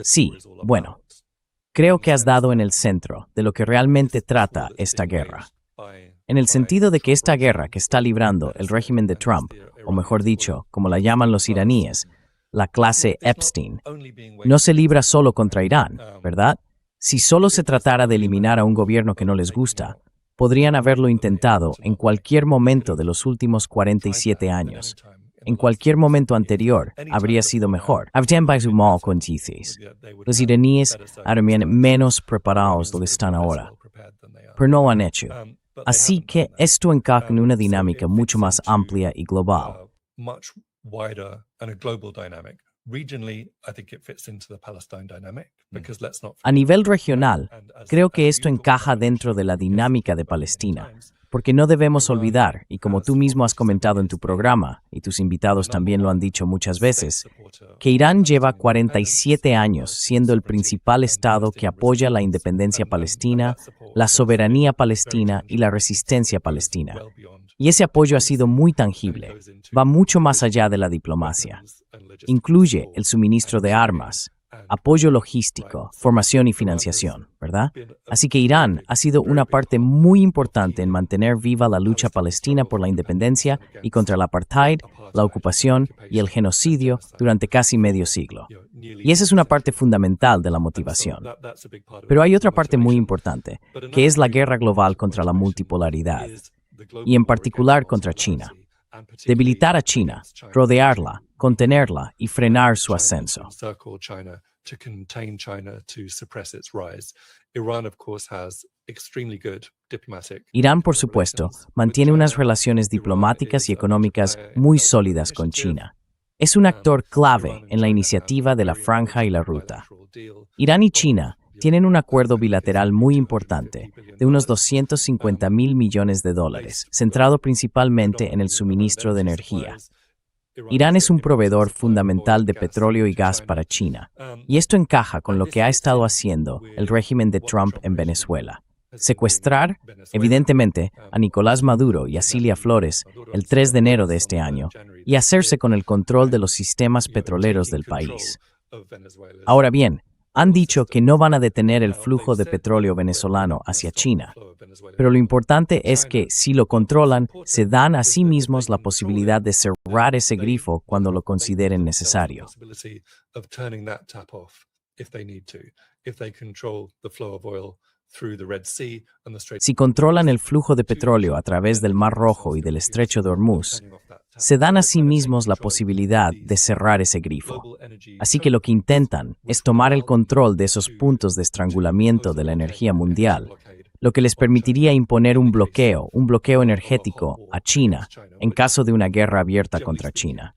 Sí, bueno, creo que has dado en el centro de lo que realmente trata esta guerra. En el sentido de que esta guerra que está librando el régimen de Trump, o mejor dicho, como la llaman los iraníes, la clase Epstein, no se libra solo contra Irán, ¿verdad? Si solo se tratara de eliminar a un gobierno que no les gusta, podrían haberlo intentado en cualquier momento de los últimos 47 años. En cualquier momento anterior habría sido mejor. Los iraníes estarían menos preparados de lo que están ahora, pero no lo han hecho. Así que esto encaja en una dinámica mucho más amplia y global. A nivel regional, creo que esto encaja dentro de la dinámica de Palestina, porque no debemos olvidar, y como tú mismo has comentado en tu programa, y tus invitados también lo han dicho muchas veces, que Irán lleva 47 años siendo el principal Estado que apoya la independencia palestina, la soberanía palestina y la resistencia palestina. Y ese apoyo ha sido muy tangible, va mucho más allá de la diplomacia. Incluye el suministro de armas, apoyo logístico, formación y financiación, ¿verdad? Así que Irán ha sido una parte muy importante en mantener viva la lucha palestina por la independencia y contra el apartheid, la ocupación y el genocidio durante casi medio siglo. Y esa es una parte fundamental de la motivación. Pero hay otra parte muy importante, que es la guerra global contra la multipolaridad, y en particular contra China. Debilitar a China, rodearla, contenerla y frenar su ascenso. Irán, por supuesto, mantiene unas relaciones diplomáticas y económicas muy sólidas con China. Es un actor clave en la iniciativa de la Franja y la Ruta. Irán y China tienen un acuerdo bilateral muy importante de unos $250 mil millones, centrado principalmente en el suministro de energía. Irán es un proveedor fundamental de petróleo y gas para China, y esto encaja con lo que ha estado haciendo el régimen de Trump en Venezuela. Secuestrar, evidentemente, a Nicolás Maduro y a Cilia Flores el 3 de enero de este año y hacerse con el control de los sistemas petroleros del país. Ahora bien, Han dicho que no van a detener el flujo de petróleo venezolano hacia China. Pero lo importante es que, si lo controlan, se dan a sí mismos la posibilidad de cerrar ese grifo cuando lo consideren necesario. Si controlan el flujo de petróleo a través del Mar Rojo y del Estrecho de Hormuz, se dan a sí mismos la posibilidad de cerrar ese grifo. Así que lo que intentan es tomar el control de esos puntos de estrangulamiento de la energía mundial, lo que les permitiría imponer un bloqueo energético a China en caso de una guerra abierta contra China.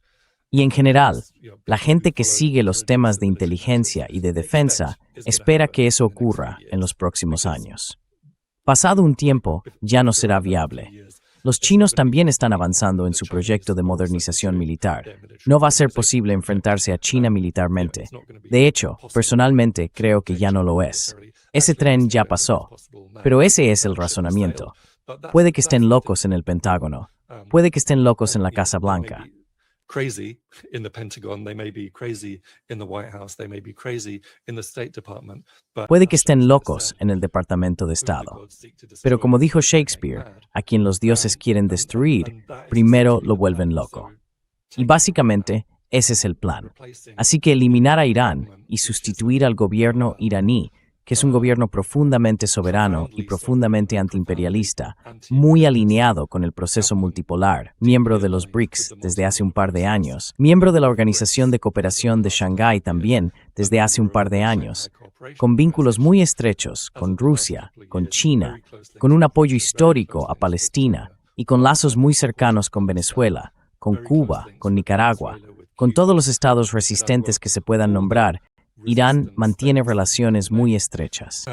Y en general, la gente que sigue los temas de inteligencia y de defensa espera que eso ocurra en los próximos años. Pasado un tiempo, ya no será viable. Los chinos también están avanzando en su proyecto de modernización militar. No va a ser posible enfrentarse a China militarmente. De hecho, personalmente creo que ya no lo es. Ese tren ya pasó. Pero ese es el razonamiento. Puede que estén locos en el Pentágono. Puede que estén locos en la Casa Blanca. Crazy in the Pentagon, they may be crazy in the White House, they may be crazy in the State Department. Puede que estén locos en el Departamento de Estado. Pero como dijo Shakespeare, a quien los dioses quieren destruir, primero lo vuelven loco. Y básicamente, ese es el plan. Así que eliminar a Irán y sustituir al gobierno iraní, que es un gobierno profundamente soberano y profundamente antiimperialista, muy alineado con el proceso multipolar, miembro de los BRICS desde hace un par de años, miembro de la Organización de Cooperación de Shanghái también desde hace un par de años, con vínculos muy estrechos con Rusia, con China, con un apoyo histórico a Palestina y con lazos muy cercanos con Venezuela, con Cuba, con Nicaragua, con todos los estados resistentes que se puedan nombrar. Irán mantiene relaciones muy estrechas.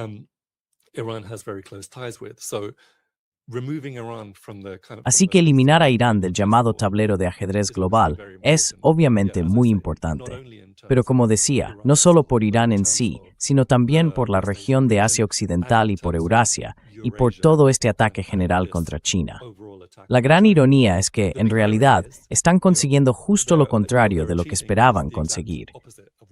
Así que eliminar a Irán del llamado tablero de ajedrez global es, obviamente, muy importante. Pero como decía, no solo por Irán en sí, sino también por la región de Asia Occidental y por Eurasia, y por todo este ataque general contra China. La gran ironía es que, en realidad, están consiguiendo justo lo contrario de lo que esperaban conseguir.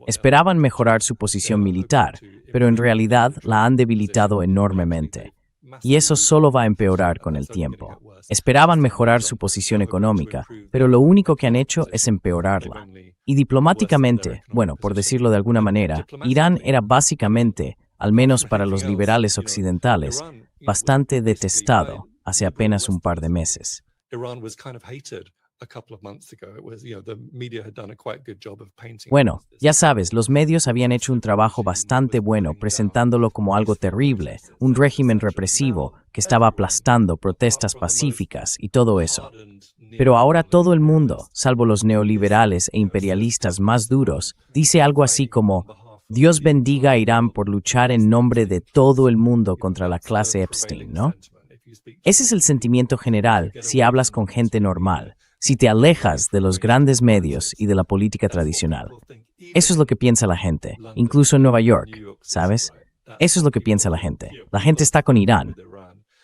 Esperaban mejorar su posición militar, pero en realidad la han debilitado enormemente. Y eso solo va a empeorar con el tiempo. Esperaban mejorar su posición económica, pero lo único que han hecho es empeorarla. Y diplomáticamente, bueno, por decirlo de alguna manera, Irán era básicamente, al menos para los liberales occidentales, bastante detestado hace apenas un par de meses. Bueno, ya sabes, los medios habían hecho un trabajo bastante bueno presentándolo como algo terrible, un régimen represivo que estaba aplastando protestas pacíficas y todo eso. Pero ahora todo el mundo, salvo los neoliberales e imperialistas más duros, dice algo así como: Dios bendiga a Irán por luchar en nombre de todo el mundo contra la clase Epstein, ¿no? Ese es el sentimiento general si hablas con gente normal, si te alejas de los grandes medios y de la política tradicional. Eso es lo que piensa la gente, incluso en Nueva York, ¿sabes? Eso es lo que piensa la gente. La gente está con Irán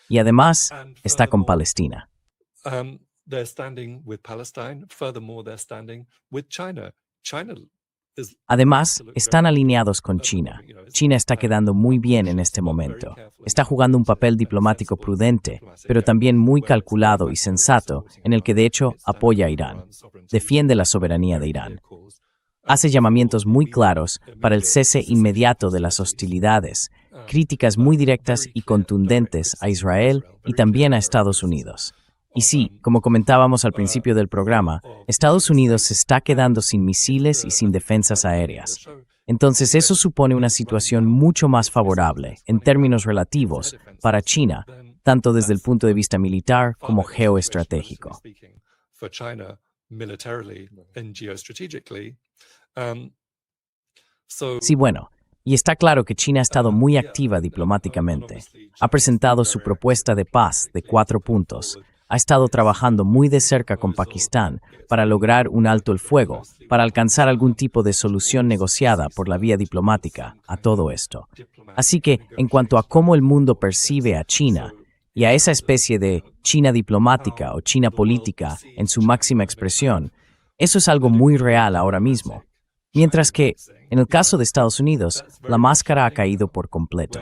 y además está con Palestina. Además, están alineados con China. China está quedando muy bien en este momento. Está jugando un papel diplomático prudente, pero también muy calculado y sensato, en el que de hecho apoya a Irán. Defiende la soberanía de Irán. Hace llamamientos muy claros para el cese inmediato de las hostilidades, críticas muy directas y contundentes a Israel y también a Estados Unidos. Y sí, como comentábamos al principio del programa, Estados Unidos se está quedando sin misiles y sin defensas aéreas. Entonces eso supone una situación mucho más favorable, en términos relativos, para China, tanto desde el punto de vista militar como geoestratégico. Sí, bueno, y está claro que China ha estado muy activa diplomáticamente. Ha presentado su propuesta de paz de 4 puntos. Ha estado trabajando muy de cerca con Pakistán para lograr un alto el fuego, para alcanzar algún tipo de solución negociada por la vía diplomática a todo esto. Así que, en cuanto a cómo el mundo percibe a China, y a esa especie de China diplomática o China política en su máxima expresión, eso es algo muy real ahora mismo. Mientras que, en el caso de Estados Unidos, la máscara ha caído por completo.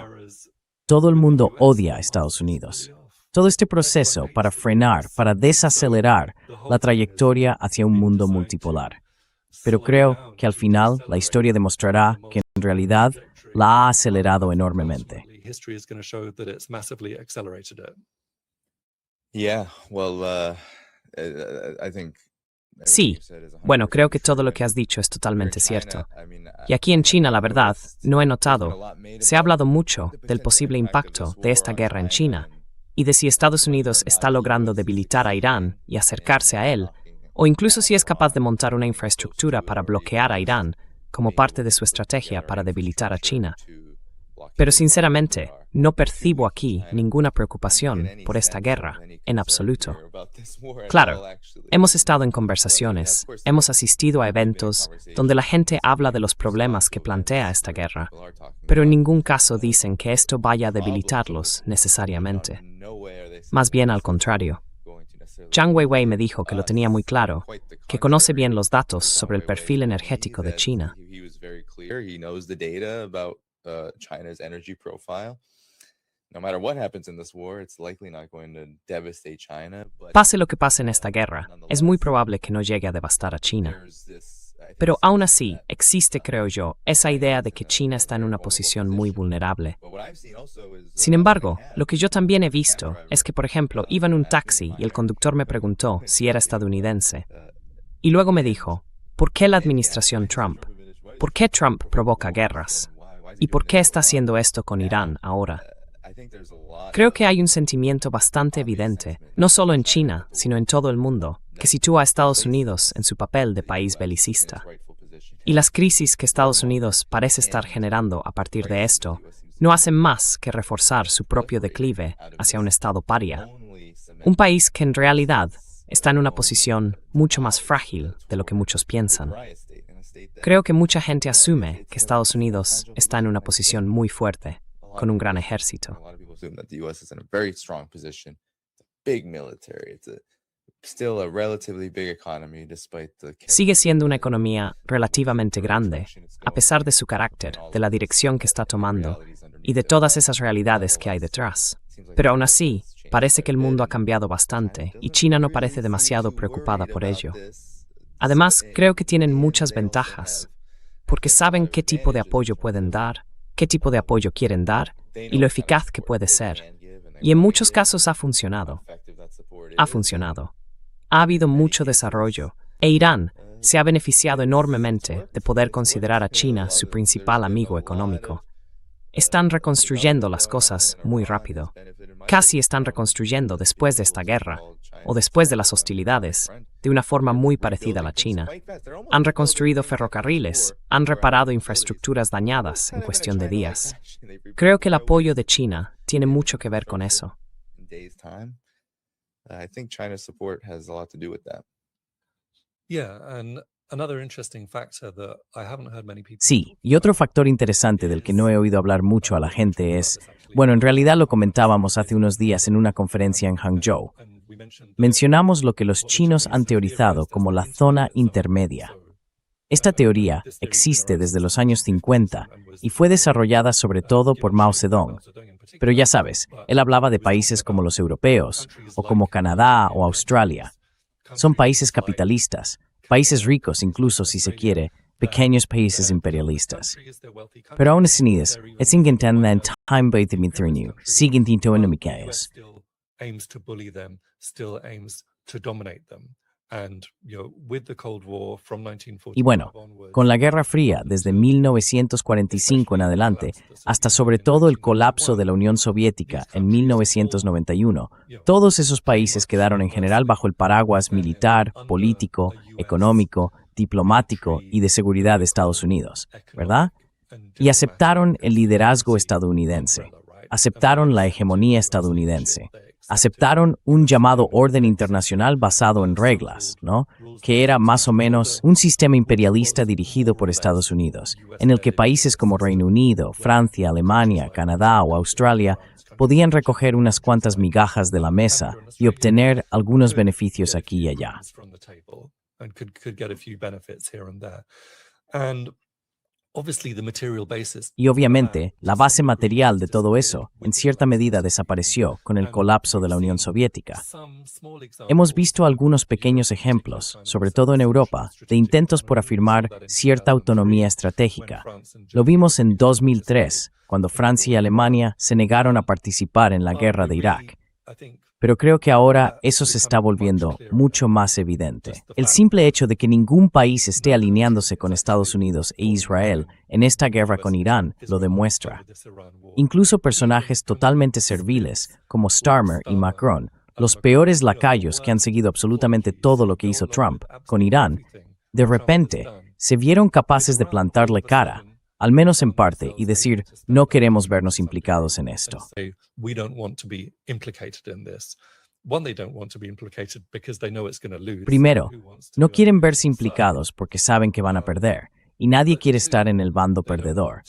Todo el mundo odia a Estados Unidos. Todo este proceso para frenar, para desacelerar la trayectoria hacia un mundo multipolar. Pero creo que al final la historia demostrará que en realidad la ha acelerado enormemente. Sí, bueno, creo que todo lo que has dicho es totalmente cierto. Y aquí en China, la verdad, no he notado. Se ha hablado mucho del posible impacto de esta guerra en China y de si Estados Unidos está logrando debilitar a Irán y acercarse a él, o incluso si es capaz de montar una infraestructura para bloquear a Irán como parte de su estrategia para debilitar a China. Pero sinceramente, no percibo aquí ninguna preocupación por esta guerra, en absoluto. Claro, hemos estado en conversaciones, hemos asistido a eventos donde la gente habla de los problemas que plantea esta guerra, pero en ningún caso dicen que esto vaya a debilitarlos necesariamente. Más bien al contrario. Zhang Weiwei me dijo que lo tenía muy claro, que conoce bien los datos sobre el perfil energético de China. China's energy profile. No matter what happens in this war, it's likely not going to devastate China. Pase lo que pase en esta guerra, es muy probable que no llegue a devastar a China. Pero aún así, existe, creo yo, esa idea de que China está en una posición muy vulnerable. Sin embargo, lo que yo también he visto es que, por ejemplo, iba en un taxi y el conductor me preguntó si era estadounidense. Y luego me dijo, ¿por qué la administración Trump? ¿Por qué Trump provoca guerras? ¿Y por qué está haciendo esto con Irán ahora? Creo que hay un sentimiento bastante evidente, no solo en China, sino en todo el mundo, que sitúa a Estados Unidos en su papel de país belicista. Y las crisis que Estados Unidos parece estar generando a partir de esto no hacen más que reforzar su propio declive hacia un estado paria. Un país que en realidad está en una posición mucho más frágil de lo que muchos piensan. Creo que mucha gente asume que Estados Unidos está en una posición muy fuerte, con un gran ejército. Sigue siendo una economía relativamente grande, a pesar de su carácter, de la dirección que está tomando y de todas esas realidades que hay detrás. Pero aún así, parece que el mundo ha cambiado bastante y China no parece demasiado preocupada por ello. Además, creo que tienen muchas ventajas, porque saben qué tipo de apoyo pueden dar, qué tipo de apoyo quieren dar y lo eficaz que puede ser. Y en muchos casos ha funcionado. Ha funcionado. Ha habido mucho desarrollo, e Irán se ha beneficiado enormemente de poder considerar a China su principal amigo económico. Están reconstruyendo las cosas muy rápido. Casi están reconstruyendo después de esta guerra, o después de las hostilidades, de una forma muy parecida a la China. Han reconstruido ferrocarriles, han reparado infraestructuras dañadas en cuestión de días. Creo que el apoyo de China tiene mucho que ver con eso. Sí, y otro factor interesante del que no he oído hablar mucho a la gente es, bueno, en realidad lo comentábamos hace unos días en una conferencia en Hangzhou. Mencionamos lo que los chinos han teorizado como la zona intermedia. Esta teoría existe desde los años 50 y fue desarrollada sobre todo por Mao Zedong. Pero ya sabes, él hablaba de países como los europeos, o como Canadá o Australia. Son países capitalistas, países ricos incluso si se quiere, pequeños países imperialistas. Pero aún así, es intentando en time de Dimitrinu, siguen intentando micaos. Y bueno, con la Guerra Fría, desde 1945 en adelante, hasta sobre todo el colapso de la Unión Soviética en 1991, todos esos países quedaron en general bajo el paraguas militar, político, económico, diplomático y de seguridad de Estados Unidos, ¿verdad? Y aceptaron el liderazgo estadounidense, aceptaron la hegemonía estadounidense. Aceptaron un llamado orden internacional basado en reglas, ¿no? Que era más o menos un sistema imperialista dirigido por Estados Unidos, en el que países como Reino Unido, Francia, Alemania, Canadá o Australia podían recoger unas cuantas migajas de la mesa y obtener algunos beneficios aquí y allá. And obviously the material basis. Y obviamente, la base material de todo eso, en cierta medida, desapareció con el colapso de la Unión Soviética. Hemos visto algunos pequeños ejemplos, sobre todo en Europa, de intentos por afirmar cierta autonomía estratégica. Lo vimos en 2003, cuando Francia y Alemania se negaron a participar en la guerra de Irak. Pero creo que ahora eso se está volviendo mucho más evidente. El simple hecho de que ningún país esté alineándose con Estados Unidos e Israel en esta guerra con Irán lo demuestra. Incluso personajes totalmente serviles, como Starmer y Macron, los peores lacayos que han seguido absolutamente todo lo que hizo Trump con Irán, de repente se vieron capaces de plantarle cara, al menos en parte, y decir, no queremos vernos implicados en esto. Primero, no quieren verse implicados porque saben que van a perder, y nadie quiere estar en el bando perdedor.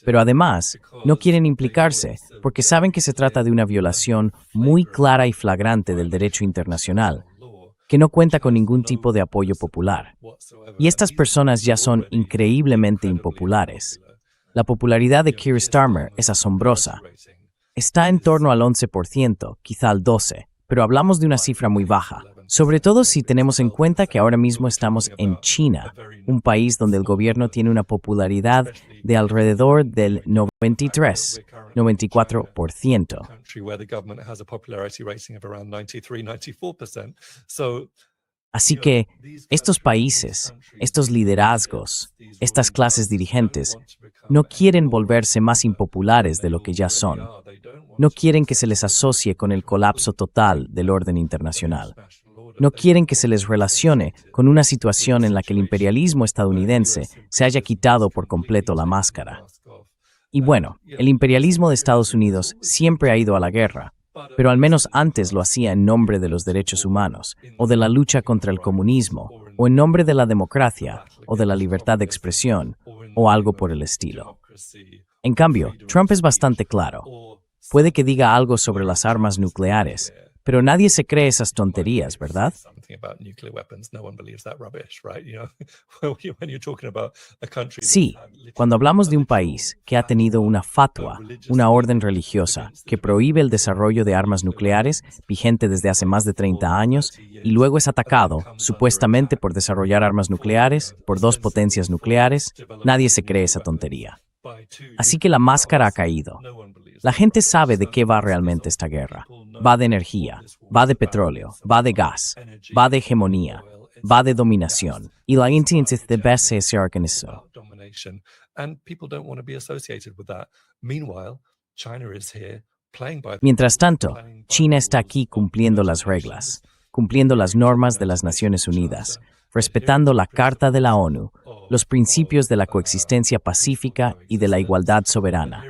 Pero además, no quieren implicarse porque saben que se trata de una violación muy clara y flagrante del derecho internacional, que no cuenta con ningún tipo de apoyo popular. Y estas personas ya son increíblemente impopulares. La popularidad de Keir Starmer es asombrosa. Está en torno al 11%, quizá al 12%, pero hablamos de una cifra muy baja, sobre todo si tenemos en cuenta que ahora mismo estamos en China, un país donde el gobierno tiene una popularidad de alrededor del 94%. Así que estos países, estos liderazgos, estas clases dirigentes, no quieren volverse más impopulares de lo que ya son. No quieren que se les asocie con el colapso total del orden internacional. No quieren que se les relacione con una situación en la que el imperialismo estadounidense se haya quitado por completo la máscara. Y bueno, el imperialismo de Estados Unidos siempre ha ido a la guerra, pero al menos antes lo hacía en nombre de los derechos humanos, o de la lucha contra el comunismo, o en nombre de la democracia, o de la libertad de expresión, o algo por el estilo. En cambio, Trump es bastante claro. Puede que diga algo sobre las armas nucleares, pero nadie se cree esas tonterías, ¿verdad? Sí, cuando hablamos de un país que ha tenido una fatwa, una orden religiosa, que prohíbe el desarrollo de armas nucleares, vigente desde hace más de 30 años, y luego es atacado, supuestamente por desarrollar armas nucleares, por dos potencias nucleares, nadie se cree esa tontería. Así que la máscara ha caído. La gente sabe de qué va realmente esta guerra. Va de energía, va de petróleo, va de gas, va de hegemonía, va de dominación. Y la gente de base se organizó. Mientras tanto, China está aquí cumpliendo las reglas, cumpliendo las normas de las Naciones Unidas, respetando la Carta de la ONU, los principios de la coexistencia pacífica y de la igualdad soberana,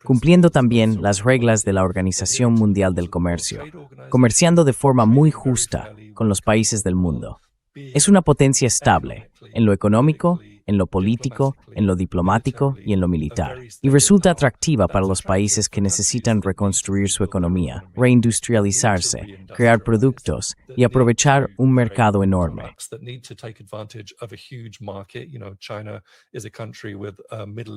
cumpliendo también las reglas de la Organización Mundial del Comercio, comerciando de forma muy justa con los países del mundo. Es una potencia estable en lo económico, en lo político, en lo diplomático y en lo militar, y resulta atractiva para los países que necesitan reconstruir su economía, reindustrializarse, crear productos y aprovechar un mercado enorme.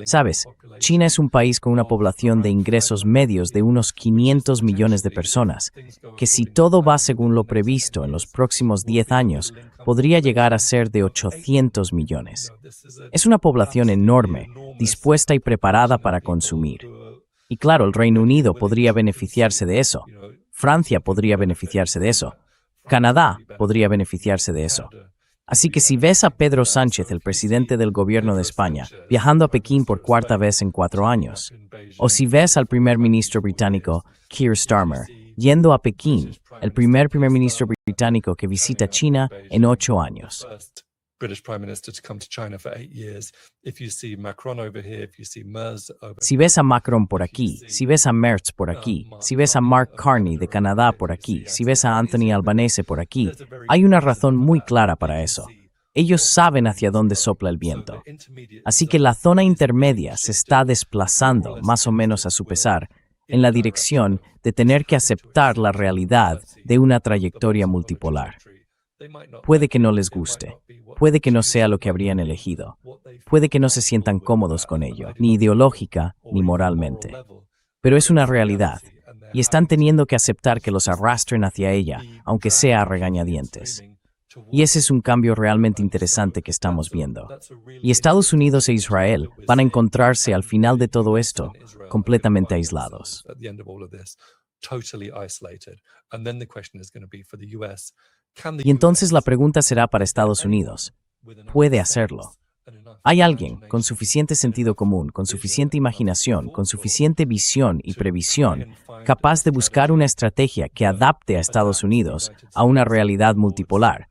Sabes, China es un país con una población de ingresos medios de unos 500 millones de personas, que si todo va según lo previsto en los próximos 10 años, podría llegar a ser de 800 millones. Es una población enorme, dispuesta y preparada para consumir. Y claro, el Reino Unido podría beneficiarse de eso. Francia podría beneficiarse de eso. Canadá podría beneficiarse de eso. Así que si ves a Pedro Sánchez, el presidente del gobierno de España, viajando a Pekín por cuarta vez en 4 años, o si ves al primer ministro británico, Keir Starmer, yendo a Pekín, el primer ministro británico que visita China en 8 años. Si ves a Macron por aquí, si ves a Merz por aquí, si ves a Mark Carney de Canadá por aquí, si ves a Anthony Albanese por aquí, hay una razón muy clara para eso. Ellos saben hacia dónde sopla el viento. Así que la zona intermedia se está desplazando, más o menos a su pesar, en la dirección de tener que aceptar la realidad de una trayectoria multipolar. Puede que no les guste, puede que no sea lo que habrían elegido, puede que no se sientan cómodos con ello, ni ideológica ni moralmente. Pero es una realidad, y están teniendo que aceptar que los arrastren hacia ella, aunque sea a regañadientes. Y ese es un cambio realmente interesante que estamos viendo. Y Estados Unidos e Israel van a encontrarse al final de todo esto completamente aislados. Y entonces la pregunta será para Estados Unidos, ¿puede hacerlo? ¿Hay alguien con suficiente sentido común, con suficiente imaginación, con suficiente visión y previsión, capaz de buscar una estrategia que adapte a Estados Unidos a una realidad multipolar?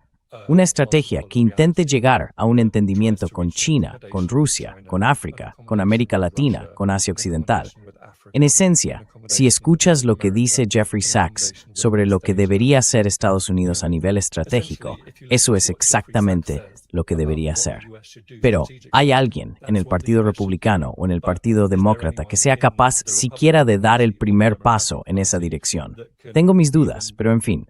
Una estrategia que intente llegar a un entendimiento con China, con Rusia, con África, con América Latina, con Asia Occidental. En esencia, si escuchas lo que dice Jeffrey Sachs sobre lo que debería hacer Estados Unidos a nivel estratégico, eso es exactamente lo que debería hacer. Pero, ¿hay alguien en el Partido Republicano o en el Partido Demócrata que sea capaz siquiera de dar el primer paso en esa dirección? Tengo mis dudas, pero en fin.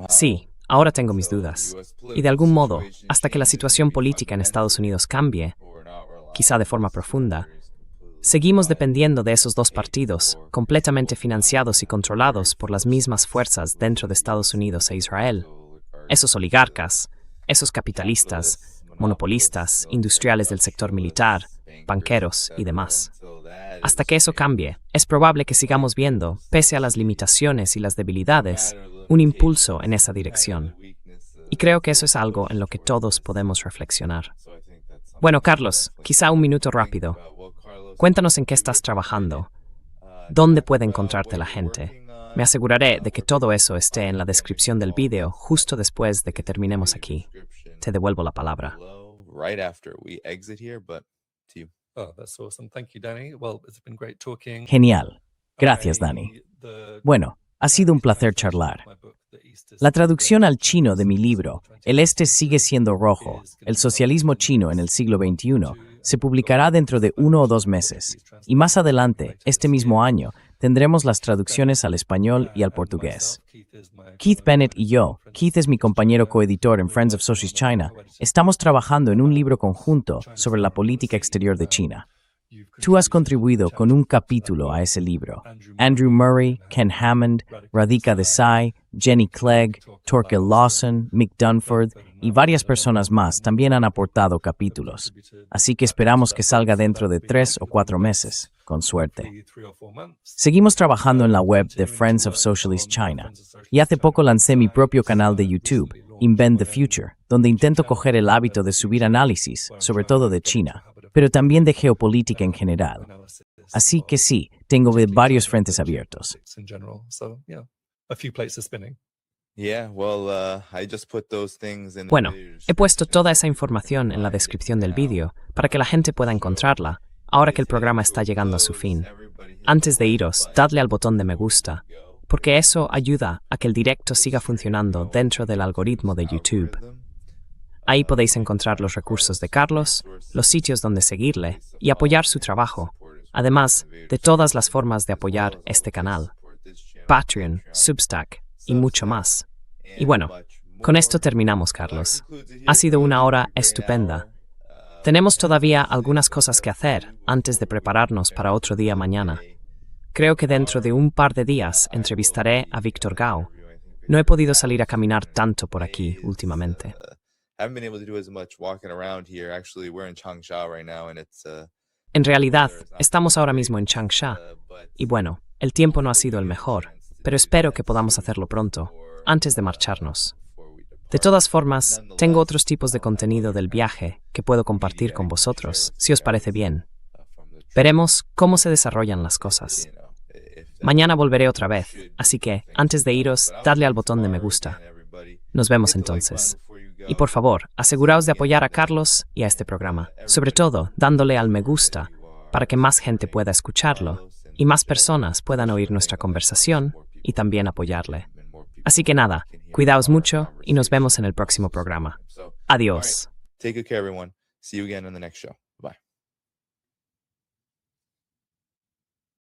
Sí, ahora tengo mis dudas. Y de algún modo, hasta que la situación política en Estados Unidos cambie, quizá de forma profunda, seguimos dependiendo de esos dos partidos, completamente financiados y controlados por las mismas fuerzas dentro de Estados Unidos e Israel. Esos oligarcas, esos capitalistas, monopolistas, industriales del sector militar, banqueros y demás. Hasta que eso cambie, es probable que sigamos viendo, pese a las limitaciones y las debilidades, un impulso en esa dirección. Y creo que eso es algo en lo que todos podemos reflexionar. Bueno, Carlos, quizá un minuto rápido. Cuéntanos en qué estás trabajando. ¿Dónde puede encontrarte la gente? Me aseguraré de que todo eso esté en la descripción del vídeo justo después de que terminemos aquí. Te devuelvo la palabra. Genial. Gracias, Dani. Bueno, ha sido un placer charlar. La traducción al chino de mi libro, El Este sigue siendo rojo, el socialismo chino en el siglo XXI, se publicará dentro de 1 o 2 meses. Y más adelante, este mismo año, tendremos las traducciones al español y al portugués. Keith Bennett y yo, Keith es mi compañero coeditor en Friends of Socialist China, estamos trabajando en un libro conjunto sobre la política exterior de China. Tú has contribuido con un capítulo a ese libro. Andrew Murray, Ken Hammond, Radhika Desai, Jenny Clegg, Torkel Lawson, Mick Dunford y varias personas más también han aportado capítulos. Así que esperamos que salga dentro de 3 o 4 meses, con suerte. Seguimos trabajando en la web de Friends of Socialist China y hace poco lancé mi propio canal de YouTube, Invent the Future, donde intento coger el hábito de subir análisis, sobre todo de China, pero también de geopolítica en general. Así que sí, tengo varios frentes abiertos. Bueno, he puesto toda esa información en la descripción del vídeo para que la gente pueda encontrarla, ahora que el programa está llegando a su fin. Antes de iros, dadle al botón de me gusta, porque eso ayuda a que el directo siga funcionando dentro del algoritmo de YouTube. Ahí podéis encontrar los recursos de Carlos, los sitios donde seguirle y apoyar su trabajo, además de todas las formas de apoyar este canal, Patreon, Substack y mucho más. Y bueno, con esto terminamos, Carlos. Ha sido una hora estupenda. Tenemos todavía algunas cosas que hacer antes de prepararnos para otro día mañana. Creo que dentro de un par de días entrevistaré a Víctor Gao. No he podido salir a caminar tanto por aquí últimamente. En realidad, estamos ahora mismo en Changsha. Y bueno, el tiempo no ha sido el mejor, pero espero que podamos hacerlo pronto, antes de marcharnos. De todas formas, tengo otros tipos de contenido del viaje que puedo compartir con vosotros, si os parece bien. Veremos cómo se desarrollan las cosas. Mañana volveré otra vez, así que, antes de iros, dadle al botón de me gusta. Nos vemos entonces. Y por favor, aseguraos de apoyar a Carlos y a este programa, sobre todo dándole al me gusta, para que más gente pueda escucharlo y más personas puedan oír nuestra conversación y también apoyarle. Así que nada, cuidaos mucho y nos vemos en el próximo programa. Adiós. Take good care, everyone. See you again in the next show.